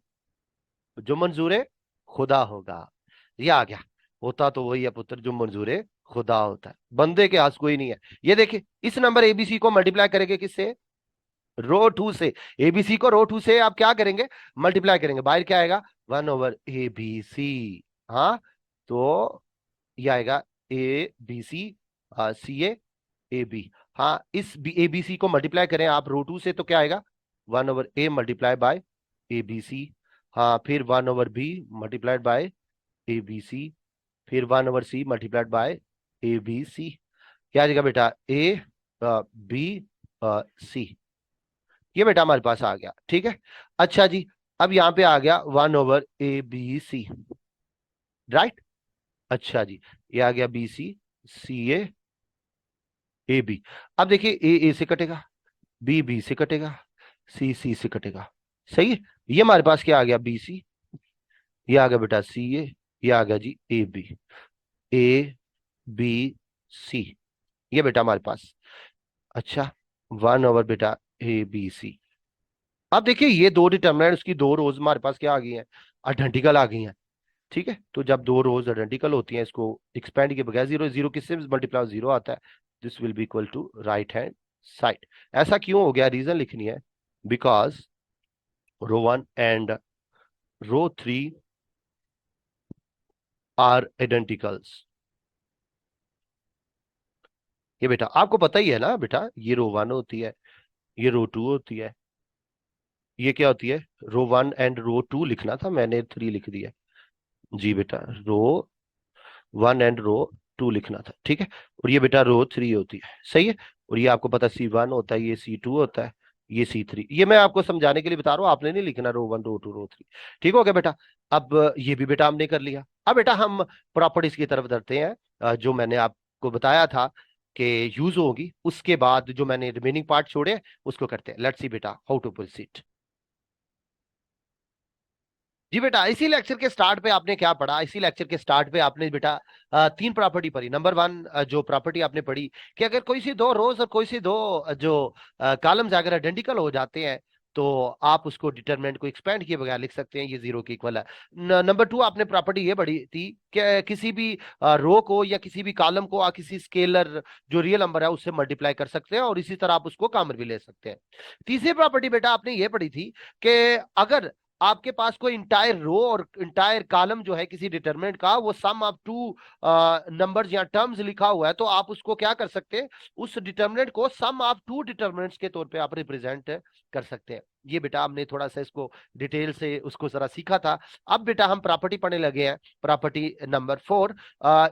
जो मंजूर है खुदा होगा। ये आ गया, होता तो वही है पुत्र जो मंजूर है खुदा होता है, बंदे के हाथ कोई नहीं है। ये देखिए इस नंबर एबीसी को मल्टीप्लाई करेंगे किससे, रो 2 से, एबीसी को रो 2 से आप क्या करेंगे, मल्टीप्लाई करेंगे, बाहर क्या आएगा, 1/ABC। हाँ, तो ये आएगा ABC CA AB। हाँ, इस एबीसी को मल्टीप्लाई करें आप रो 2 से, तो क्या आएगा, 1/A मल्टीप्लाई बाय ABC। हाँ, फिर 1/B मल्टीप्लाइड बाय ABC, फिर 1/C मल्टीप्लाइड बाय ABC, क्या आ जाएगा बेटा, A B C, ये बेटा हमारे पास आ गया। ठीक है, अच्छा जी, अब यहाँ पे आ गया 1/ABC, राइट। अच्छा जी, ये आ गया BC CA AB। अब देखिए A से कटेगा, B से कटेगा, C से कटेगा, सही है। ये हमारे पास क्या आ गया, BC, ये आ गया बेटा CA, ये आ गया जी AB C, ये बेटा हमारे पास। अच्छा, 1/बेटा ए बी सी। अब देखिए ये दो डिटर्मिनेंट, उसकी दो रोज हमारे पास क्या आ गई हैं, आइडेंटिकल आ गई हैं। ठीक है, तो जब दो रोज आइडेंटिकल होती हैं, इसको एक्सपेंड के बगैर, जीरो जीरो किससे मल्टीप्लाई, जीरो आता है, this will be equal to right hand side. ऐसा क्यों हो गया, रीजन लिखनी है, because row one and row three are identicals. ये बेटा आपको पता ही है ना बेटा, ये रो वन होती है, ये रो टू होती है, ये क्या होती है, रो वन एंड रो टू लिखना था, मैंने थ्री लिख दिया। जी बेटा, रो वन एंड रो टू लिखना था, ठीक है। और ये बेटा रो थ्री होती है, सही है। और ये आपको पता सी वन होता है, ये सी टू होता है, ये सी थ्री। ये मैं आपको समझाने के लिए बता रहा हूँ, आपने नहीं लिखना row one row two row three. ठीक हो गया बेटा। अब ये भी बेटा हमने कर लिया। अब बेटा हम प्रॉपर्टीज की तरफ बढ़ते हैं, जो मैंने आपको बताया था कि यूज होगी, उसके बाद जो मैंने रिमेनिंग पार्ट छोड़े हैं, उसको करते हैं। लेट्स सी बेटा हाउ टू प्रोसीड। जी बेटा, इसी लेक्चर के स्टार्ट पे आपने क्या पढ़ा, इसी लेक्चर के स्टार्ट पे आपने बेटा तीन प्रॉपर्टी पढ़ी। नंबर वन, जो प्रॉपर्टी आपने पढ़ी कि अगर कोई सी दो रोज और कोई सी दो जो कॉलम्स अगर आइडेंटिकल हो जाते हैं, तो आप उसको डिटरमिनेंट को एक्सपेंड किए बगैर लिख सकते हैं, ये जीरो के इक्वल है। नंबर टू, आपने प्रॉपर्टी ये पढ़ी थी कि किसी भी रो को या किसी भी कॉलम को आप किसी स्केलर जो रियल नंबर है उससे मल्टीप्लाई कर सकते हैं, और इसी तरह आप उसको कॉमन भी ले सकते हैं। तीसरी प्रॉपर्टी बेटा आपने ये पढ़ी थी कि अगर आपके पास कोई इंटायर रो और इंटायर कॉलम जो है किसी डिटरमिनेंट का, वो सम ऑफ टू नंबर्स या टर्म्स लिखा हुआ है, तो आप उसको क्या कर सकते हैं, उस डिटरमिनेंट को सम ऑफ टू डिटरमिनेंट्स के तौर पे आप रिप्रेजेंट कर सकते हैं। ये बेटा हमने थोड़ा सा इसको डिटेल से उसको जरा सीखा था। अब बेटा हम प्रॉपर्टी पढ़ने लगे हैं, प्रॉपर्टी नंबर फोर।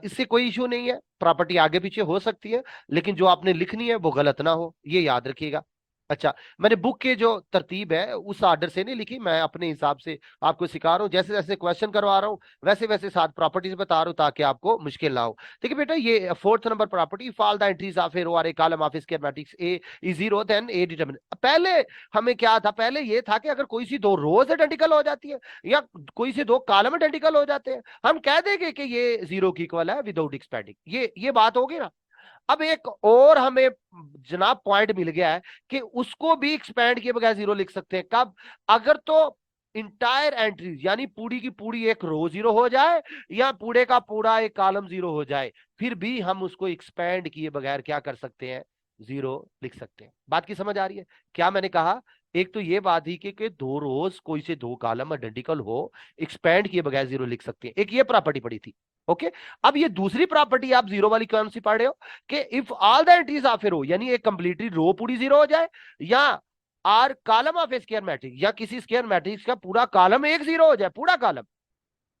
इससे कोई इशू नहीं है, प्रॉपर्टी आगे पीछे हो सकती है, लेकिन जो आपने लिखनी है वो गलत ना हो, ये याद रखिएगा। अच्छा, मैंने बुक के जो तरतीब है उस ऑर्डर से नहीं लिखी, मैं अपने हिसाब से आपको सिखा रहा हूँ, जैसे जैसे क्वेश्चन करवा रहा हूँ वैसे वैसे साथ प्रॉपर्टीज बता रहा हूँ, ताकि आपको मुश्किल ना हो। ठीक है बेटा, ये fourth number property, if all the entries of a row or a column of square matrix A is zero then a determinant. पहले हमें क्या था, पहले ये था कि अगर कोई सी दो रोज आइडेंटिकल हो जाती है या कोई सी दो कॉलम आइडेंटिकल हो जाते हैं, हम कह देंगे कि ये जीरो की इक्वल है विदाउट एक्सपेंडिंग। ये बात होगी ना। अब एक और हमें जनाब पॉइंट मिल गया है कि उसको भी एक्सपैंड किए बगैर जीरो लिख सकते हैं, कब, अगर तो इंटायर एंट्रीज यानी पूरी की पूरी एक रो जीरो हो जाए या पूरे का पूरा एक कॉलम जीरो हो जाए, फिर भी हम उसको एक्सपैंड किए बगैर क्या कर सकते हैं, जीरो लिख सकते हैं। बात की समझ आ रही है क्या मैंने कहा? एक तो ये बात ही कि दो रोज कोई से दो कॉलम आइडेंटिकल हो, एक्सपैंड किए बगैर जीरो लिख सकते हैं, एक ये प्रॉपर्टी पड़ी थी। ओके, अब ये दूसरी प्रॉपर्टी आप जीरो वाली कौन सी पढ़ रहे हो, कि if all the entries of a row, यानी एक कंप्लीटली रो पूरी जीरो हो जाए, या or column of a square matrix, या किसी स्क्वायर मैट्रिक्स का पूरा कॉलम एक जीरो हो जाए, पूरा कॉलम।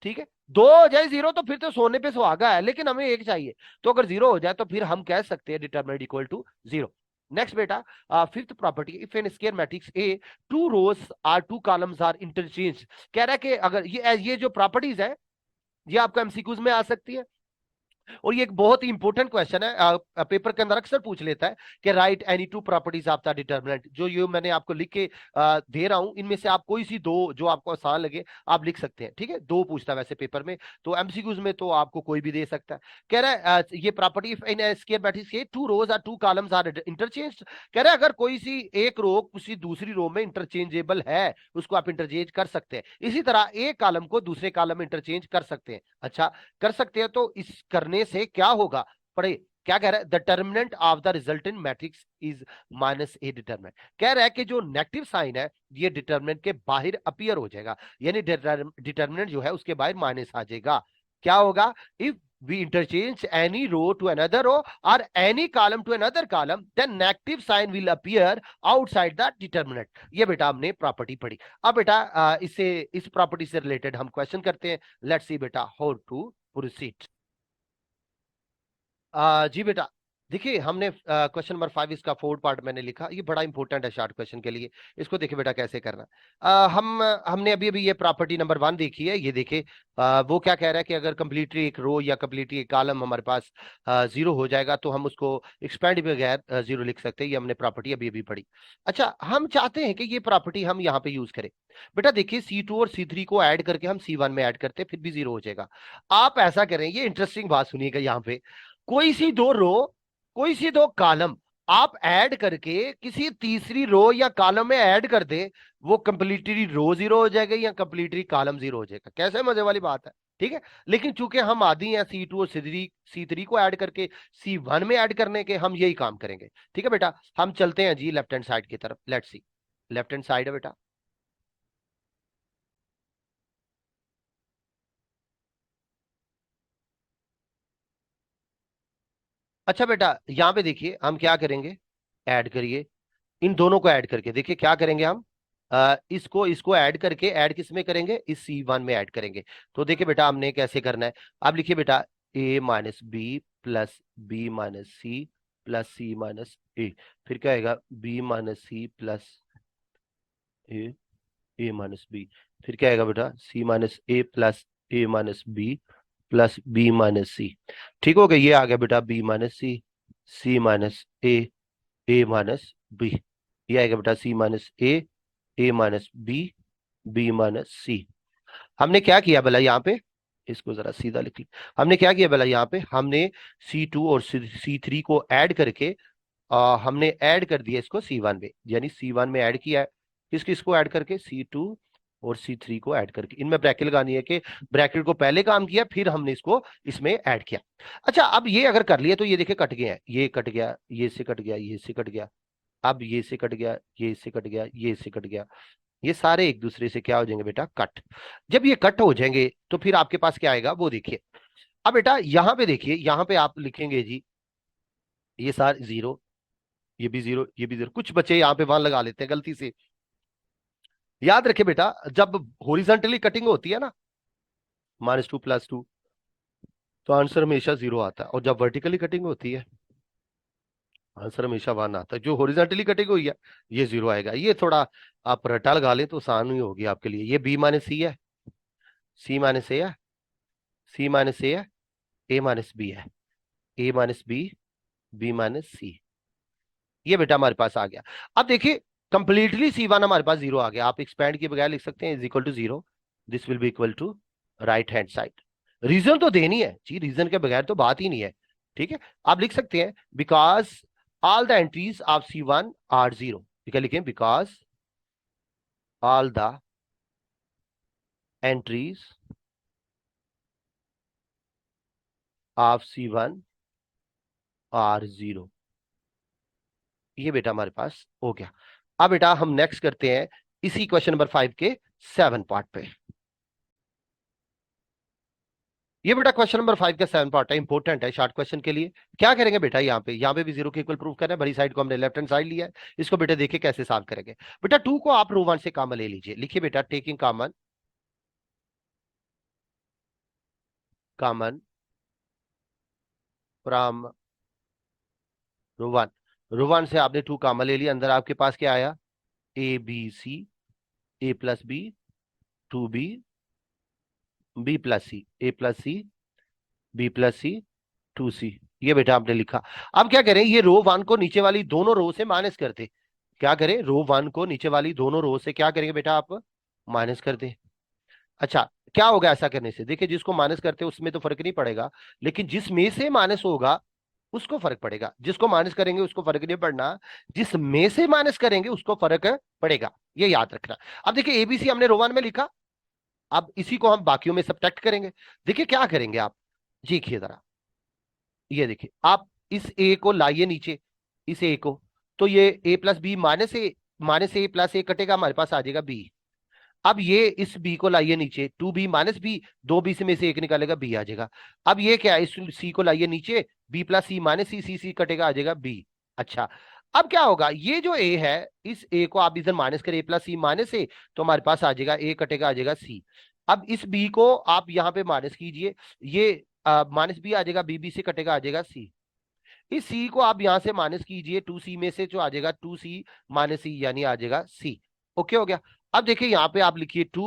ठीक है, दो हो जाए जीरो तो फिर तो सोने पे सुहागा है, लेकिन हमें एक चाहिए, तो अगर जीरो हो जाए तो फिर हम कह सकते हैं determinant equal to zero. Next बेटा, fifth property, if an square matrix A two rows or two columns are interchange. कह रहा है कि अगर ये जो प्रॉपर्टीज है, ये आपको एमसीक्यूज में आ सकती है, और ये एक बहुत ही इंपॉर्टेंट क्वेश्चन है, पेपर के अंदर अक्सर पूछ लेता है कि right any two properties of the determinant. जो ये मैंने आपको लिख के दे रहा हूं, इनमें से आप कोई सी दो जो आपको आसान लगे आप लिख सकते हैं। ठीक है, दो पूछता है वैसे पेपर में, तो एमसीक्यूज में तो आपको कोई भी दे सकता है। कह रहा है ये property if in square matrix के two rows or two columns are interchange. कह रहा है अगर कोई सी एक रो किसी दूसरी रो में इंटरचेंजेबल है, उसको आप इंटरचेंज कर सकते हैं। इसी तरह एक कॉलम को दूसरे कॉलम में इंटरचेंज कर सकते हैं। अच्छा, कर सकते हैं, तो इस करने से क्या होगा, पढ़े क्या कह रहा है, the determinant of the resultant matrix is minus A determinant. कह रहा है कि जो नेगेटिव साइन है ये डिटर्मिनेंट के बाहर अपीयर हो जाएगा, यानी डिटर्मिनेंट जो है उसके बाहर माइनस आ जाएगा। क्या होगा, if we interchange any row to another row or any column to another column, then negative sign will appear outside the determinant। ये बेटा हमने प्रॉपर्टी पढ़ी। अब बेटा इससे इस प्रॉपर्टी से रिलेटेड हम क्वेश्चन करते हैं। लेट्स सी बेटा हाउ टू प्रोसीड। जी बेटा, देखिए हमने क्वेश्चन नंबर फाइव, इसका फोर्थ पार्ट मैंने लिखा, ये बड़ा इंपॉर्टेंट है शॉर्ट क्वेश्चन के लिए। इसको देखिए बेटा कैसे करना। हमने अभी अभी ये प्रॉपर्टी नंबर वन देखी है, ये देखिए वो क्या कह रहा है कि अगर कंप्लीटली एक रो या कंप्लीटली एक कॉलम हमारे पास जीरो हो जाएगा, तो हम उसको एक्सपेंड बगैर जीरो लिख सकते हैं। ये हमने प्रॉपर्टी अभी अभी पढ़ी। अच्छा, हम चाहते हैं कि ये प्रॉपर्टी हम यहाँ पे यूज करें। बेटा देखिए, सी टू और सी थ्री को ऐड करके हम सी वन में ऐड करते हैं, फिर भी जीरो हो जाएगा। आप ऐसा करें, ये इंटरेस्टिंग बात सुनिएगा यहाँ पे, कोई सी दो रो, कोई सी दो कॉलम आप ऐड करके किसी तीसरी रो या कॉलम में ऐड कर दे, वो कंप्लीटली रो जीरो हो जाएगा या कंप्लीटली कॉलम जीरो हो जाएगा। कैसे मजे वाली बात है, ठीक है। लेकिन चूंकि हम आदी हैं C2 और C3 को ऐड करके C1 में ऐड करने के, हम यही काम करेंगे। ठीक है बेटा, हम चलते हैं जी लेफ्ट हैंड साइड की तरफ। Let's see, left hand side है बेटा। अच्छा बेटा, यहां पे देखिए हम क्या करेंगे, ऐड करिए। इन दोनों को ऐड करके देखिए क्या करेंगे हम। इसको इसको ऐड करके, ऐड किस में करेंगे, इस C1 में ऐड करेंगे। तो देखिए बेटा हमने कैसे करना है। अब लिखिए बेटा, A-B plus B-C plus C-A। फिर क्या आएगा, B-C प्लस A-B। फिर क्या आएगा बेटा, C-A plus A-B plus B-C। ठीक हो गया, ये आ गया बेटा B-C, C-A, A-B। ये आएगा बेटा C-A, A-B, B-C। हमने क्या किया भला यहाँ पे, इसको जरा सीधा लिख ली। हमने क्या किया भला यहाँ पे, हमने C2 और C3 को ऐड करके हमने ऐड कर दिया इसको C1 में, यानी C1 में ऐड किया है। किस किस को ऐड करके, C2 और C3 को ऐड करके। इनमें ब्रैकेट लगानी है कि ब्रैकेट को पहले काम किया फिर हमने इसको इसमें ऐड किया। अच्छा, अब ये अगर कर लिया तो ये देखिए कट गया है, ये कट गया, ये से कट गया, ये से कट गया। अब ये से कट गया, ये से कट गया, ये से कट गया। ये सारे एक दूसरे से क्या हो जाएंगे बेटा, कट। जब ये कट हो जाएंगे तो फिर आपके पास क्या आएगा वो देखिए। अब बेटा यहां पे देखिए, यहां पे आप लिखेंगे जी, ये सारे जीरो, ये भी जीरो, ये भी जीरो। कुछ बच्चे यहाँ पे वन लगा लेते हैं गलती से। याद रखे बेटा, जब हॉरिजॉन्टली कटिंग होती है ना, -2 +2, तो आंसर हमेशा जीरो आता है। और जब वर्टिकली कटिंग होती है, आंसर हमेशा वन आता है। जो हॉरिजॉन्टली कटिंग हुई है, ये जीरो आएगा। ये थोड़ा आप रटा लगा लें तो आसान ही होगी आपके लिए। ये B-C है, C-A है, C-A है, A-B है, A-B, B-C। ये बेटा हमारे पास आ गया। अब देखिए कंप्लीटली C1 हमारे पास जीरो आ गया। आप एक्सपैंड के बगैर लिख सकते हैं is equal to zero, this will be equal to right hand side. Reason तो देनी है जी, रीजन के बगैर तो बात ही नहीं है। ठीक है, आप लिख सकते हैं because all the entries of C1 are zero. ठीक है, लिखें because all the entries of C1 are zero. ये बेटा हमारे पास हो गया। अब बेटा हम नेक्स्ट करते हैं इसी क्वेश्चन नंबर 5 के 7 पार्ट पे। ये बेटा क्वेश्चन नंबर 5 का 7 पार्ट है, इंपॉर्टेंट है शॉर्ट क्वेश्चन के लिए। क्या करेंगे बेटा, यहाँ पे भी जीरो के इक्वल प्रूव करना है। बड़ी साइड को हमने लेफ्ट हैंड साइड लिया है, इसको बेटा देखिए कैसे सॉल्व करेंगे। बेटा 2 को आप रो 1 से कॉमन ले लीजिए। लिखिए बेटा, टेकिंग कॉमन, कॉमन फ्रॉम रो 1। रो 1 से आपने 2 कॉमन ले लिया, अंदर आपके पास क्या आया, A-B-C, A+B, 2B, B+C, A+C, B+C, 2C। ये बेटा आपने लिखा। अब क्या करें, ये रो 1 को नीचे वाली दोनों रो से माइनस कर दे। क्या करें, रो 1 को नीचे वाली दोनों रो से क्या करेंगे बेटा, आप माइनस कर दे। अच्छा, क्या होगा ऐसा करने से, देखिए जिसको माइनस करते हैं उसमें तो फर्क नहीं पड़ेगा, लेकिन जिसमें से माइनस होगा उसको फर्क पड़ेगा। जिसको माइनस करेंगे उसको फर्क नहीं पड़ना, जिसमें से माइनस करेंगे उसको फर्क पड़ेगा। ये याद रखना। अब देखिए ABC हमने रो 1 में लिखा, अब इसी को हम बाकियों में सब्ट्रैक्ट करेंगे। देखिए क्या करेंगे आप, देखिए जरा, ये देखिए आप इस A को लाइए नीचे, इस A को। तो ये A+B माइनस A कटेगा, हमारे पास आ जाएगा B। अब ये इस बी को लाइए नीचे, 2B-B, दो बी से में से एक निकालेगा, बी आ जाएगा। अब ये क्या है, इस सी को लाइए नीचे, B+C-C, कटेगा, आ जाएगा बी। अच्छा, अब क्या होगा, ये जो ए है, इस ए को आप इधर माइनस करें, A+C-A, तो हमारे पास आ जाएगा ए कटेगा, आ जाएगा सी। अब इस बी को आप यहां पे माइनस कीजिए, ये -B आ जाएगा, बी से कटेगा, आ जाएगा सी। इस सी को आप यहां से माइनस कीजिए, 2C में से जो आ जाएगा 2C-C, यानी आ जाएगा सी। ओके हो गया। अब देखिए यहाँ पे आप लिखिए 2।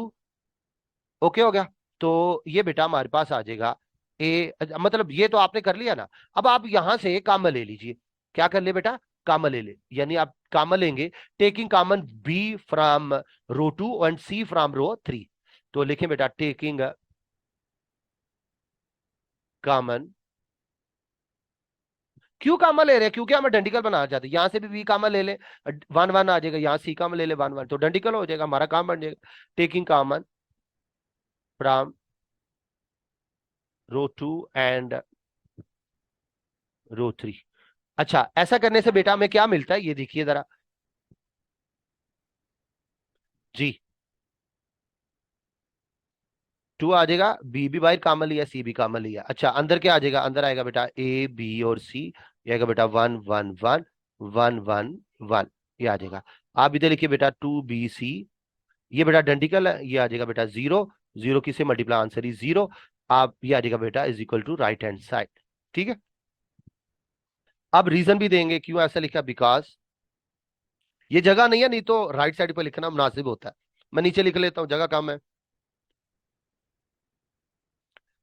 ओके हो गया। तो ये बेटा हमारे पास आ जाएगा ए, मतलब ये तो आपने कर लिया ना। अब आप यहां से कॉमन ले लीजिए। क्या कर ले बेटा, कॉमन ले ले, यानी आप कॉमन लेंगे, taking common b from row 2 and c from row 3। तो लिखें बेटा, टेकिंग कॉमन क्यों कामा ले रहे हैं? क्योंकि हमें डंडिकल बनाना चाहते हैं। यहां से भी वी कामा ले ले, वन वन आ जाएगा, यहाँ सी कामा ले ले वन वन, तो डंडिकल हो जाएगा, हमारा काम बन जाएगा। Taking common from row two and row three. अच्छा, ऐसा करने से बेटा हमें क्या मिलता है, ये देखिए जरा जी। टू आ जाएगा, बी भी बाहर कॉमन लिया, सी भी कॉमन लिया। अच्छा, अंदर क्या आ जाएगा? अंदर आएगा बेटा ए बी और सी, ये आएगा बेटा one one one one one one, ये आ जाएगा। आप इधर लिखिए बेटा टू बी सी, ये बेटा डंडिकल है, ये आ जाएगा बेटा जीरो, जीरो किसे मल्टीप्लाई, आंसर ही जीरो। आप ये आ जाएगा बेटा is equal to right hand side. ठीक है, अब रीजन भी देंगे क्यों ऐसा लिखा, बिकॉज ये जगह नहीं है, नहीं तो राइट साइड पर लिखना मुनासिब होता है। मैं नीचे लिख लेता हूं, जगह कम है।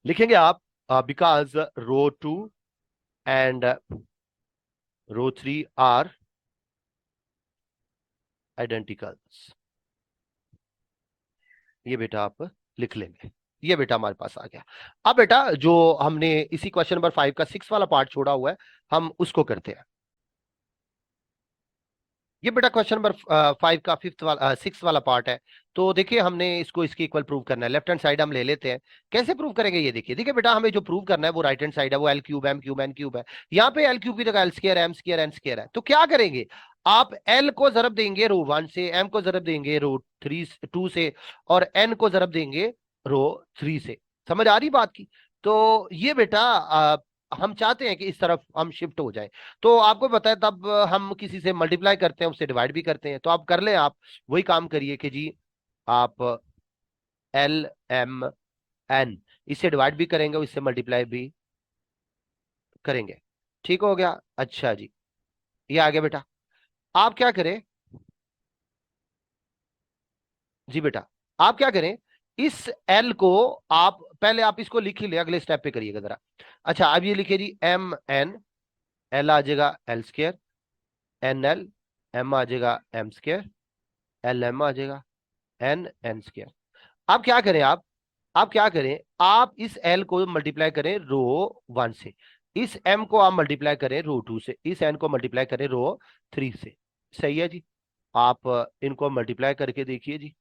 लिखेंगे आप because row two and row three are identicals. ये बेटा आप लिख लेंगे, ये बेटा हमारे पास आ गया। अब बेटा जो हमने इसी क्वेश्चन नंबर 5 का 6 वाला पार्ट छोड़ा हुआ है, हम उसको करते हैं। ये बेटा क्वेश्चन नंबर 5 का 5th वाला 6 वाला पार्ट है। तो देखिए हमने इसको इसके इक्वल प्रूव करना है। लेफ्ट हैंड साइड हम ले लेते हैं। कैसे प्रूव करेंगे ये देखिए, देखिए बेटा हमें जो प्रूव करना है वो राइट हैंड साइड है, वो L cube M cube N cube है। यहाँ पे एल क्यूब की जगह L square M square N square है। तो क्या करेंगे, आप एल को जरब देंगे रो वन से, एम को जरब देंगे रो थ्री टू से, और एन को जरब देंगे रो थ्री से। समझ आ रही बात की? तो ये बेटा हम चाहते हैं कि इस तरफ हम शिफ्ट हो जाए। तो आपको पता है तब हम किसी से मल्टीप्लाई करते हैं, उससे डिवाइड भी करते हैं। तो आप कर लें, आप वही काम करिए कि जी आप एल एम एन, इससे डिवाइड भी करेंगे और इससे मल्टीप्लाई भी करेंगे। ठीक हो गया? अच्छा जी, ये आ गया बेटा। आप क्या करें, जी बेटा आप क्या करें, इस एल को आप पहले आप इसको लिख ही ले, अगले स्टेप पे करिएगा जरा। अच्छा, अब ये लिखिए जी एम एन, एल आ जाएगा L square, N L, M आ जाएगा एम स्क्र, एल एम आ जाएगा एन एन स्क्र। अब क्या करें आप क्या करें, आप इस एल को मल्टीप्लाई करें रो वन से, इस एम को आप मल्टीप्लाई करें रो टू से, इस एन को मल्टीप्लाई करें रो थ्री से। सही है जी, आप इनको मल्टीप्लाई करके देखिए जी।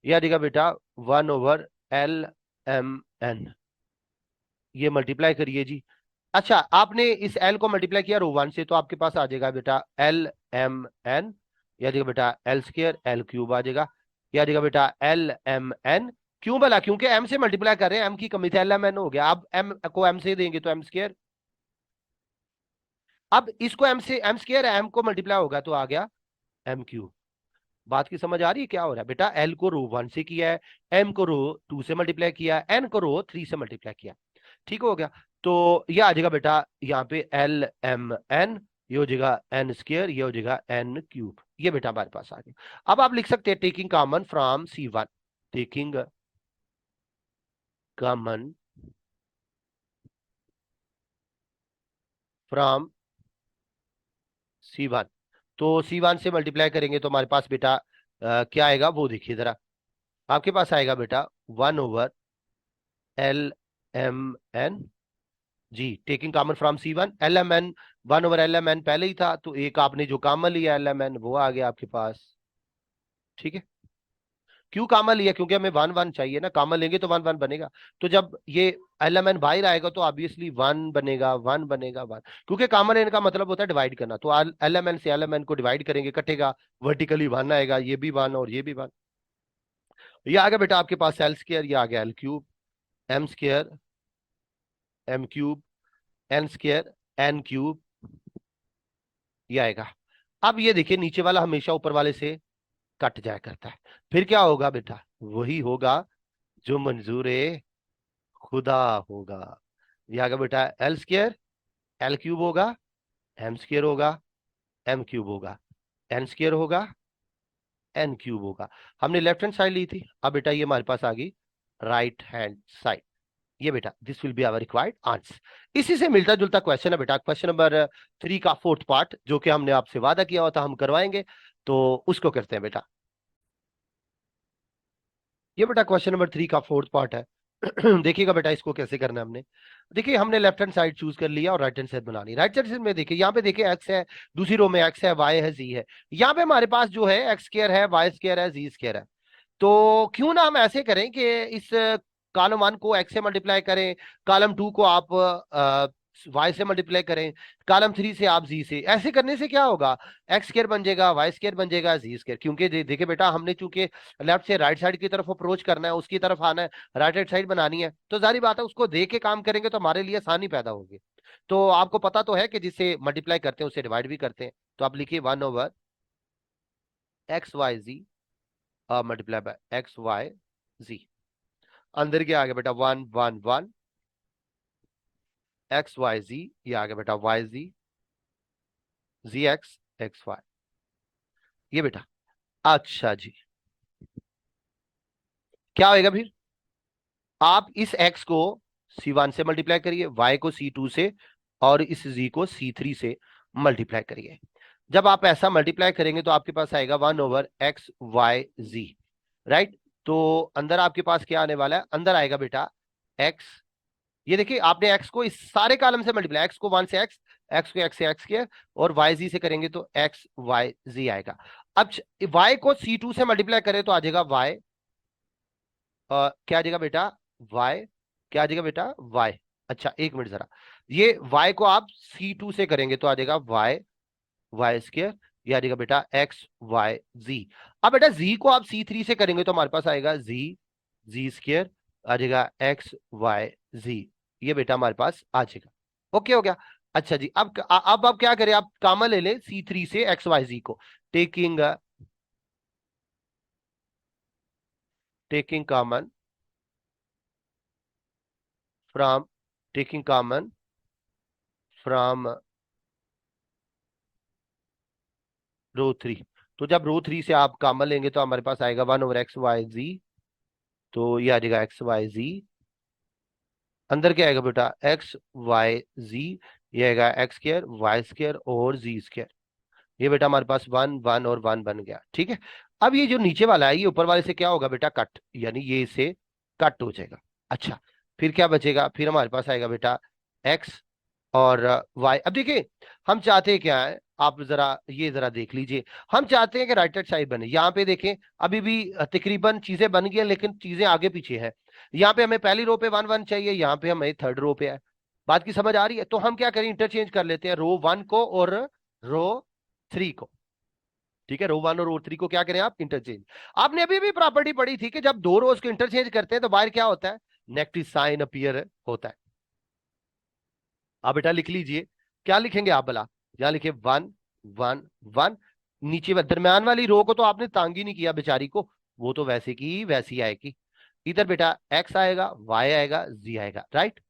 यह देखा बेटा one over L M N, ये मल्टीप्लाई करिए जी। अच्छा, आपने इस एल को मल्टीप्लाई किया रो वन से, तो आपके पास आ जाएगा बेटा एल एम एन, यह देखा बेटा एल स्क्र एल क्यूब आ जाएगा, यह देखा बेटा एल एम एन। क्यों भला? क्योंकि एम से मल्टीप्लाई कर रहे हैं, एम की कमी थी, एल एम एन हो गया। अब एम को एम से देंगे तो एम स्क्र, अब इसको एम से एम स्क्र, एम को मल्टीप्लाई होगा तो आ गया एम क्यूब। बात की समझ आ रही है क्या हो रहा है? बेटा एल को रो वन से किया है, एम को रो टू से मल्टीप्लाई किया, एन को रो थ्री से मल्टीप्लाई किया। ठीक हो गया? तो ये आ जाएगा बेटा यहाँ पे एल एम एन, ये हो जाएगा एन स्क्र, ये हो जाएगा एन क्यूब। ये बेटा हमारे पास आ गया। अब आप लिख सकते हैं taking common from C one, taking common from C one. तो सी वन से मल्टीप्लाई करेंगे तो हमारे पास बेटा क्या आएगा वो देखिए जरा। आपके पास आएगा बेटा one over L M N, जी taking common from C one, L M N, one over L M N पहले ही था, तो एक आपने जो कॉमन लिया एल एम एन वो आ गया आपके पास। ठीक है, क्यों कॉमन लिया? क्योंकि हमें वन वन चाहिए ना, कॉमन लेंगे तो वन वन बनेगा। तो जब ये एल एम एन बाहर आएगा तो ऑब्वियसली वन बनेगा, वन बनेगा वन, क्योंकि कॉमन लेने का मतलब होता है डिवाइड करना। तो एल एम एन से एल एम एन को डिवाइड करेंगे, कटेगा, वर्टिकली वन आएगा, ये भी वन और ये भी वन। ये आ गया बेटा आपके पास एल स्क्र, ये आ गया L cube, M square M cube, N square N cube, ये आएगा। अब ये देखिए नीचे वाला हमेशा ऊपर वाले से कट जाया करता है, फिर क्या होगा बेटा? वही होगा जो मंजूर खुदा होगा। ये आएगा बेटा एल स्क्र, एल क्यूब होगा, एम स्क्र होगा, एम क्यूब होगा, एन स्क्र होगा, एन क्यूब होगा। हमने लेफ्ट हैंड साइड ली थी, अब बेटा ये हमारे पास आ गई राइट हैंड साइड। ये बेटा this will be our required answer. इसी से मिलता जुलता क्वेश्चन है बेटा क्वेश्चन नंबर 3 का 4th पार्ट, जो कि हमने आपसे वादा किया हुआ था हम करवाएंगे, तो उसको करते हैं बेटा। ये बेटा क्वेश्चन नंबर 3 का 4th पार्ट है। देखिएगा बेटा इसको कैसे करना है हमने। देखिए हमने लेफ्ट हैंड साइड चूज कर लिया और राइट हैंड साइड बनानी। राइट हैंड साइड में देखिए यहाँ पे देखिए एक्स है, दूसरी रो में एक्स है, वाई है, जी है। यहाँ पे हमारे पास जो है एक्स स्क्वायर है, वाई स्क्वायर है, जी स्क्वायर है। तो क्यों ना हम ऐसे करें कि इस कॉलम वन को एक्स से मल्टीप्लाई करें, कॉलम टू को आप वाई से मल्टीप्लाई करें, कॉलम थ्री से आप जी से। ऐसे करने से क्या होगा, एक्स स्क्वायर बन जाएगा, वाई स्क्वायर बन जाएगा, जी स्क्वायर। क्योंकि देखिए बेटा हमने चूंकि लेफ्ट से राइट साइड की तरफ अप्रोच करना है, उसकी तरफ आना है, राइट हैंड साइड बनानी है, तो जारी बात है उसको देख के काम करेंगे तो हमारे लिए आसानी पैदा होगी। तो आपको पता तो है कि जिसे मल्टीप्लाई करते हैं उसे डिवाइड भी करते हैं। तो आप लिखिए 1/XYZ मल्टीप्लाई बाय XYZ। अंदर क्या आ गया बेटा, 1 1 1 XYZ, ये आ गया बेटा YZ ZX XY। ये बेटा अच्छा जी, क्या होएगा फिर, आप इस x को C1 से मल्टीप्लाई करिए, y को C2 से, और इस z को C3 से मल्टीप्लाई करिए। जब आप ऐसा मल्टीप्लाई करेंगे तो आपके पास आएगा 1/XYZ, राइट। तो अंदर आपके पास क्या आने वाला है, अंदर आएगा बेटा x। ये देखिए आपने x को इस सारे कॉलम से मल्टीप्लाई, x को 1 से x, x को x से x किया, और y z से करेंगे तो x y z आएगा। अब y को C2 से मल्टीप्लाई करें तो आ जाएगा y, क्या आ जाएगा बेटा, y, क्या आ जाएगा बेटा y। अच्छा एक मिनट जरा, ये y को आप C2 से करेंगे तो आ जाएगा y y स्क्र, ये आ जाएगा बेटा x y z। अब बेटा z को आप C3 से करेंगे तो हमारे पास आएगा z z स्क्र, आ जाएगा x y z। ये बेटा हमारे पास आ जाएगा। ओके हो गया। अच्छा जी, अब आप क्या करें, आप कॉमन ले लें C3 से एक्स वाई जी को, taking taking common from, taking common from row three. तो जब रो थ्री से आप कॉमन लेंगे तो हमारे पास आएगा 1/XYZ। तो ये आ जाएगा XYZ। अंदर क्या आएगा बेटा, XYZ, ये आएगा एक्स स्क्र वाई स्क्र और जी स्क्र। ये बेटा हमारे पास 1 1 और 1 बन गया, ठीक है। अब ये जो नीचे वाला है ये ऊपर वाले से क्या होगा बेटा, कट, यानी ये इसे कट हो जाएगा। अच्छा, फिर क्या बचेगा, फिर हमारे पास आएगा बेटा एक्स और वाई। अब देखिए हम चाहते हैं क्या है, आप जरा ये जरा देख लीजिए, हम चाहते हैं कि राइट हैंड साइड बने। यहाँ पे देखें अभी भी तकरीबन चीजें बन गई हैं, लेकिन चीजें आगे पीछे हैं। यहाँ पे हमें पहली रो पे 1 1 चाहिए, यहाँ पे हमें थर्ड रो पे है। बात की समझ आ रही है, तो हम क्या करें, इंटरचेंज कर लेते हैं रो 1 को और रो 3 को। ठीक है, रो 1 और रो 3 को क्या करें आप, इंटरचेंज। आपने अभी भी प्रॉपर्टी पढ़ी थी कि जब दो रोज को इंटरचेंज करते हैं तो बाहर क्या होता है, नेगेटिव साइन अपीयर होता है। आप बेटा लिख लीजिए, क्या लिखेंगे आप भला, यहाँ लिखे 1 1 1। नीचे दरम्यान वाली रो को तो आपने तांग ही नहीं किया बेचारी को, वो तो वैसे की वैसी आएगी। इधर बेटा एक्स आएगा, वाई आएगा, जी आएगा, राइट।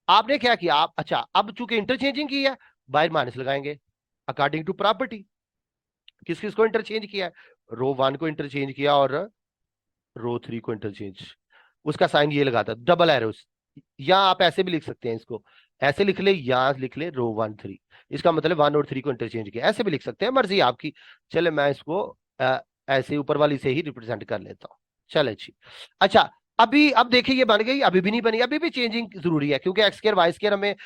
आपने क्या किया, आप अच्छा अब चूंकि इंटरचेंजिंग की है, बाहर माइनस लगाएंगे अकॉर्डिंग टू प्रॉपर्टी। किस किस को इंटरचेंज किया है, रो 1 को इंटरचेंज किया और रो 3 को इंटरचेंज। उसका साइन ये लगाता डबल एरोस, या आप ऐसे भी लिख सकते हैं इसको, ऐसे लिख ले या लिख ले रो 1 3। इसका मतलब 1 और 3 को इंटरचेंज किया, ऐसे भी लिख सकते हैं, मर्जी आपकी। चले मैं इसको ऐसे ऊपर वाली से ही रिप्रेजेंट कर लेता हूँ। चले जी। अच्छा, अभी अब देखिए ये बन गई, अभी भी नहीं बनी, अभी भी चेंजिंग जरूरी है, क्योंकि एक्स स्क्र वाई स्क्र हमें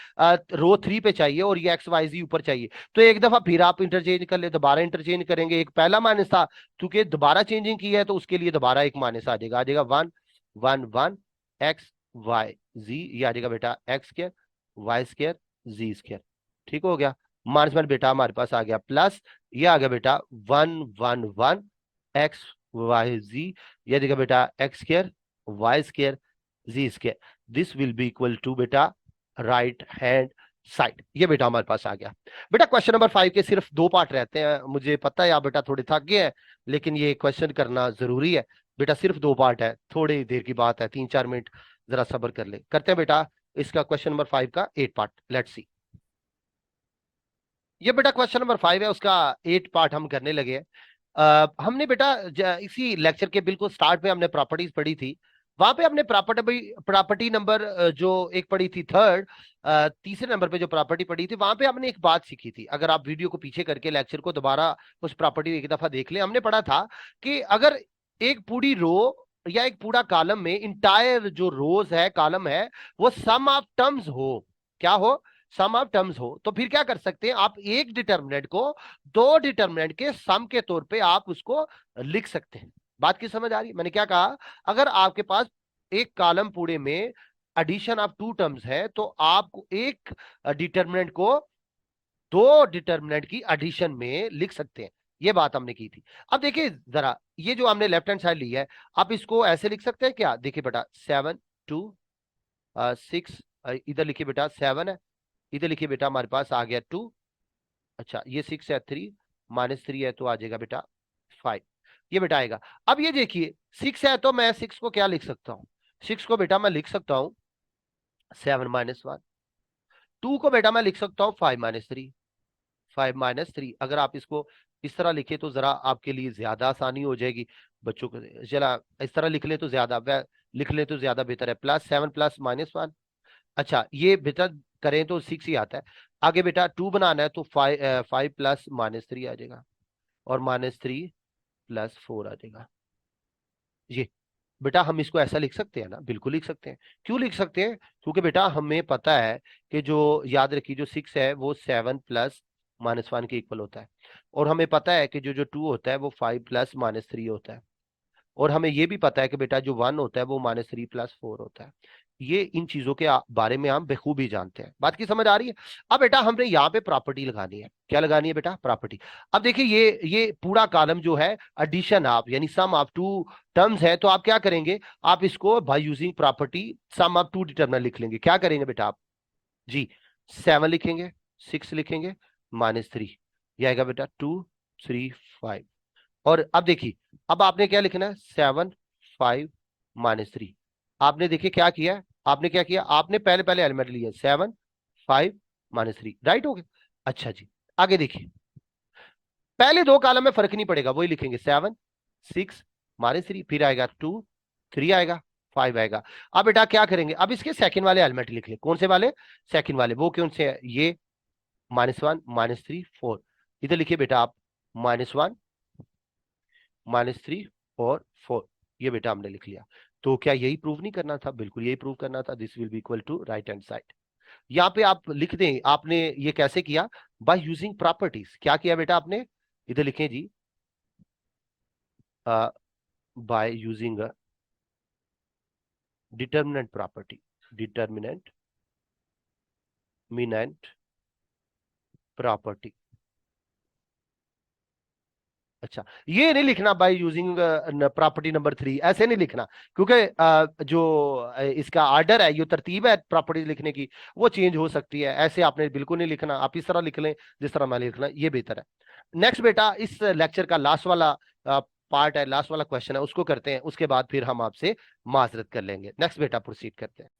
रो 3 पे चाहिए और ये एक्स वाई जी ऊपर चाहिए। तो एक दफा फिर आप इंटरचेंज कर ले, दोबारा इंटरचेंज करेंगे, एक पहला माइनस था, क्योंकि दोबारा चेंजिंग की है तो उसके लिए दोबारा एक माइनस आ जाएगा 1 1 1 एक्स वाई जी। ये आ जाएगा बेटा X square Y square Z square. ठीक हो गया, माइनस में बेटा हमारे पास आ गया प्लस, ये आ गया बेटा 1 1 1 एक्स वाई जी। ये देखा बेटा X square Y square Z square. This will be equal to बेटा राइट हैंड साइड। ये बेटा हमारे पास आ गया। बेटा क्वेश्चन नंबर 5 के सिर्फ दो पार्ट रहते हैं, मुझे पता है आप बेटा थोड़े थक गए हैं, लेकिन ये क्वेश्चन करना जरूरी है। बेटा सिर्फ दो पार्ट है, थोड़ी देर की बात है, 3 4 मिनट जरा सब्र कर ले, करते हैं बेटा इसका क्वेश्चन नंबर 5 का 8 पार्ट। Let's see. ये बेटा क्वेश्चन नंबर 5 है, उसका 8 पार्ट हम करने लगे हैं। हमने बेटा इसी लेक्चर के बिल्कुल स्टार्ट में हमने प्रॉपर्टीज पढ़ी थी। वहां पे हमने प्रॉपर्टी नंबर जो एक पढ़ी थी थर्ड, तीसरे नंबर पे जो प्रॉपर्टी पढ़ी थी, वहां पे हमने एक बात सीखी थी। अगर आप वीडियो को पीछे करके लेक्चर को दोबारा उस प्रॉपर्टी एक दफा देख लें, हमने पढ़ा था कि अगर एक पूरी रो या एक पूरा कॉलम में इंटायर जो रोज है कॉलम है वो सम ऑफ टर्म्स हो, क्या हो, सम ऑफ टर्म्स हो, तो फिर क्या कर सकते हैं आप एक डिटर्मिनेंट को दो डिटर्मिनेंट के सम के तौर पे आप उसको लिख सकते हैं। बात की समझ आ रही है मैंने क्या कहा? अगर आपके पास एक कॉलम पूरे में एडिशन ऑफ टू टर्म्स है तो आप एक डिटर्मिनेंट को दो डिटर्मिनेंट की एडिशन में लिख सकते हैं। ये बात हमने की थी। अब देखिए जरा, ये जो हमने लेफ्ट हैंड साइड ली है, आप इसको ऐसे लिख सकते हैं क्या? देखिए बेटा 7 2 6, इधर लिखिए बेटा 7 है, इधर लिखिए बेटा हमारे पास आ गया 2। अच्छा ये 6 है, 3 -3 है तो आ जाएगा बेटा 5। ये बेटा आएगा। अब ये देखिए 6 है तो मैं 6 को क्या लिख सकता हूं? 6 को बेटा मैं लिख सकता हूं 7 - 1। 2 को बेटा मैं लिख सकता हूं 5 - 3। 5 - 3 अगर आप इसको इस तरह लिखे तो जरा आपके लिए ज्यादा आसानी हो जाएगी बच्चों को। चला इस तरह लिख ले तो ज्यादा लिख ले तो ज्यादा बेहतर है। +7 प्लस -1। अच्छा ये बेटा करें तो 6 ही आता है। आगे बेटा 2 बनाना है तो 5 प्लस -3 आ जाएगा और -3 + 4 आ जाएगा। ये बेटा हम इसको ऐसा लिख सकते हैं ना? बिल्कुल लिख सकते हैं। क्यों लिख सकते हैं? क्योंकि बेटा हमें पता है कि जो याद रखिए जो 6 है वो 7 प्लस -1 के इक्वल होता है, और हमें पता है कि जो जो 2 होता है वो 5 प्लस -3 होता है, और हमें ये भी पता है कि बेटा जो 1 होता है वो -3 + 4 होता है। ये इन चीजों के बारे में हम बेखूबी जानते हैं। बात की समझ आ रही है? अब बेटा हमने यहाँ पे प्रॉपर्टी लगानी है। क्या लगानी है बेटा? प्रॉपर्टी। अब देखिए ये पूरा कॉलम जो है एडिशन ऑफ यानी सम ऑफ टू टर्म्स है, तो आप क्या करेंगे? आप इसको by using property sum of two determinant लिख लेंगे। क्या करेंगे बेटा आप? जी 7 लिखेंगे, 6 लिखेंगे, -3, ये आएगा बेटा 2 3 5। और अब देखिए अब आपने क्या लिखना है? 7 5 -3। आपने देखिए क्या किया है? आपने क्या किया? आपने पहले पहले एलिमेंट लिया 7 5 -3, राइट हो गया। अच्छा जी आगे देखिए, पहले दो कॉलम में फर्क नहीं पड़ेगा, वही लिखेंगे 7 6 -3, फिर आएगा 2 3 आएगा 5 आएगा। अब बेटा क्या करेंगे? अब इसके सेकंड वाले एलिमेंट लिख ले। कौन से वाले? सेकंड वाले। वो कौन से है? ये -1 -3 4। इधर लिखिए बेटा आप -1 -3 और 4। ये बेटा हमने लिख लिया। तो क्या यही प्रूव नहीं करना था? बिल्कुल यही प्रूव करना था। This will be equal to right hand side. यहाँ पे आप लिख दें। आपने ये कैसे किया? By using properties. क्या किया बेटा आपने? इधर लिखें जी, by using determinant property. Determinant मिनेंट प्रॉपर्टी। अच्छा ये नहीं लिखना बाय यूजिंग प्रॉपर्टी नंबर 3, ऐसे नहीं लिखना, क्योंकि जो इसका आर्डर है, जो तरतीब है प्रॉपर्टी लिखने की, वो चेंज हो सकती है। ऐसे आपने बिल्कुल नहीं लिखना। आप इस तरह लिख लें जिस तरह मैं लिखना, ये बेहतर है। नेक्स्ट बेटा इस लेक्चर का लास्ट वाला पार्ट है, लास्ट वाला क्वेश्चन है, उसको करते हैं। उसके बाद फिर हम आपसे माजरत कर लेंगे। नेक्स्ट बेटा प्रोसीड करते हैं।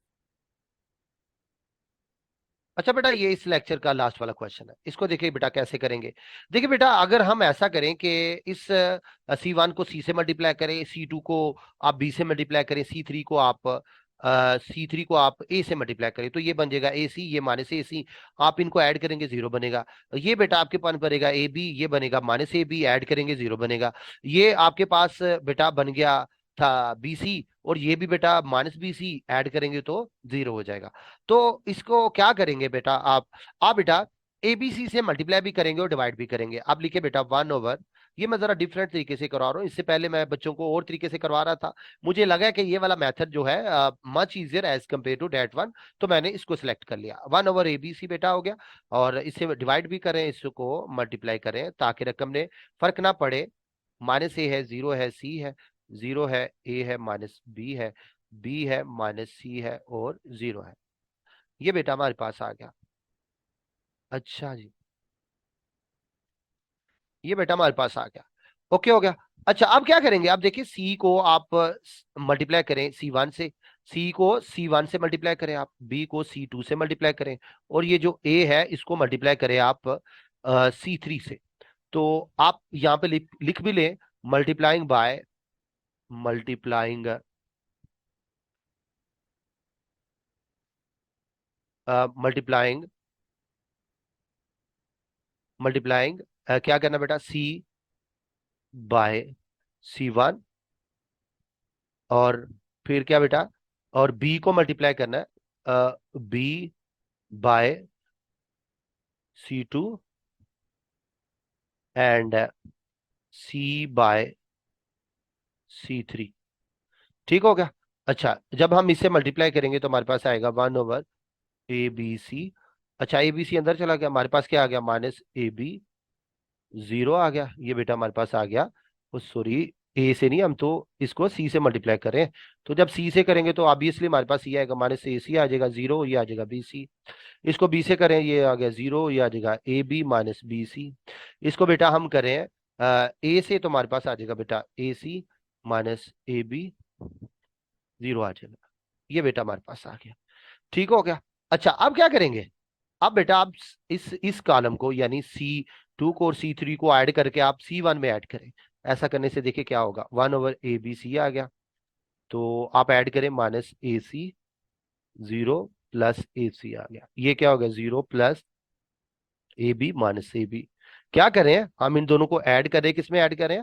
अच्छा बेटा ये इस लेक्चर का लास्ट वाला क्वेश्चन है, इसको देखिए बेटा कैसे करेंगे। देखिए बेटा अगर हम ऐसा करें कि इस C1 को C से मल्टीप्लाई करें, C2 को आप B से मल्टीप्लाई करें, C3 को आप A से मल्टीप्लाई करें, तो ये बन जाएगा AC, ये -AC। आप इनको ऐड करेंगे 0 बनेगा। ये बेटा आपके पास बनेगा AB, ये बनेगा -AB, ऐड करेंगे 0 बनेगा। ये आपके पास बेटा बन गया था BC, और ये भी बेटा -BC, ऐड करेंगे तो 0 हो जाएगा। तो इसको क्या करेंगे बेटा आप बेटा ABC से मल्टीप्लाई भी करेंगे और डिवाइड भी करेंगे। आप लिखे बेटा 1/, ये मैं जरा डिफरेंट तरीके से करवा रहा हूँ, इससे पहले मैं बच्चों को और तरीके से करवा रहा था। मुझे लगा कि ये वाला मेथड जो है much easier as compared to that one, तो मैंने इसको सिलेक्ट कर लिया। 1/ABC बेटा हो गया, और इससे डिवाइड भी करें, इसको मल्टीप्लाई करें ताकि रकम में फर्क ना पड़े। -A है, 0 है, C है, 0 है, A है, -B है, B है, -C है, और 0 है। ये बेटा हमारे पास आ गया। अच्छा जी, ये बेटा हमारे पास आ गया। ओके हो गया। अच्छा अब क्या करेंगे? आप देखिए सी को आप मल्टीप्लाई करें C1 से, सी को C1 से मल्टीप्लाई करें, आप बी को C2 से मल्टीप्लाई करें, और ये जो ए है इसको मल्टीप्लाई करें आप C3 से। तो आप यहाँ पे लिख भी लें multiplying by multiplying multiplying multiplying क्या करना बेटा? C बाय C1 और फिर क्या बेटा, और बी को मल्टीप्लाई करना है, B by C2 and C by C3। ठीक हो गया। अच्छा, जब हम इसे मल्टीप्लाई करेंगे तो हमारे पास आएगा 1 ओवर ABC। अच्छा, ABC अंदर चला गया, हमारे पास क्या आ गया, -AB, 0 आ गया। ये बेटा हमारे पास आ गया, सॉरी, ए से नहीं, हम तो इसको सी से मल्टीप्लाई करें। तो जब सी से करेंगे तो ऑब्वियसली हमारे पास ये आएगा, -AC आ जाएगा 0, ये आ जाएगा BC। इसको बी से करें, ये आ गया 0, ये आ जाएगा AB माइनस BC। इसको बेटा हम करें ए से, तो हमारे पास आ जाएगा बेटा AC माइनस AB, 0 आ जाएगा। ये बेटा हमारे पास आ गया। ठीक हो गया। अच्छा, अब क्या करेंगे, अब बेटा आप इस कॉलम को यानी C2 को और C3 को ऐड करके आप C1 में ऐड करें। ऐसा करने से देखिए क्या होगा, 1/ABC आ गया। तो आप ऐड करें, -AC, 0 प्लस AC आ गया। ये क्या हो गया, 0 प्लस AB माइनस AB। क्या करें, हम इन दोनों को ऐड करें, किस में ऐड करें,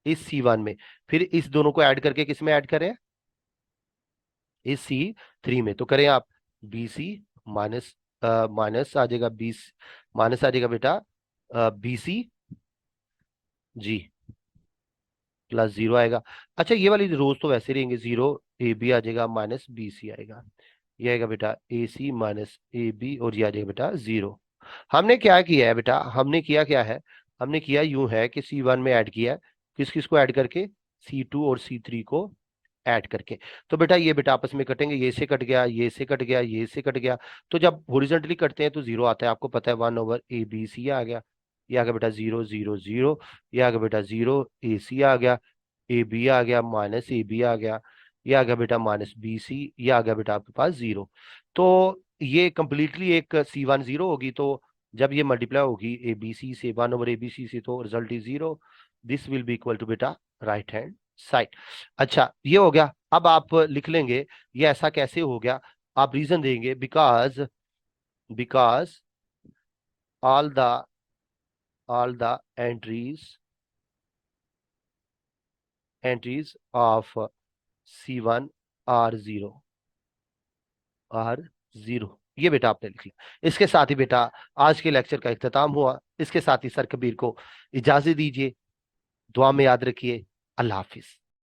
इस C1 में। फिर इस दोनों को ऐड करके किस में ऐड करें, इस C3 में। तो करें आप, BC माइनस माइनस आ जाएगा 20, माइनस आ जाएगा बेटा BC जी प्लस 0 आएगा। अच्छा, ये वाली रोज तो वैसे रहेंगे, 0 AB आ जाएगा माइनस BC आएगा। ये आएगा बेटा AC माइनस AB, और ये आ जाएगा बेटा 0। हमने क्या किया है बेटा, हमने किया क्या है, हमने किया यूं है कि C1 में ऐड किया है, किस किस को ऐड करके, C2 और C3 को ऐड करके। तो बेटा ये बेटा आपस में कटेंगे, ये से कट गया, ये से कट गया, ये से कट गया। तो जब हॉरिजॉन्टली कटते हैं तो 0 आता है, आपको पता है, 1/ABC आ गया। ये आ गया बेटा 0 0 0, ये आ गया बेटा 0, AC आ गया, AB आ गया, माइनस AB आ गया, ये आ गया बेटा माइनस BC, ये आ गया बेटा आपके पास 0। तो ये कंप्लीटली एक C1 0 होगी। तो जब ये मल्टीप्लाई होगी ABC से, 1/ABC से, तो result is 0। This will be equal to बेटा राइट हैंड साइड। अच्छा, ये हो गया। अब आप लिख लेंगे ये ऐसा कैसे हो गया, आप रीजन देंगे, because because all the all the entries of C1 are 0, are 0। ये बेटा आपने लिख लिया। इसके साथ ही बेटा आज के लेक्चर का इख्तिताम हुआ। इसके साथ ही सर कबीर को इजाजत दीजिए। दुआ में याद रखिए। अल्लाह हाफिज।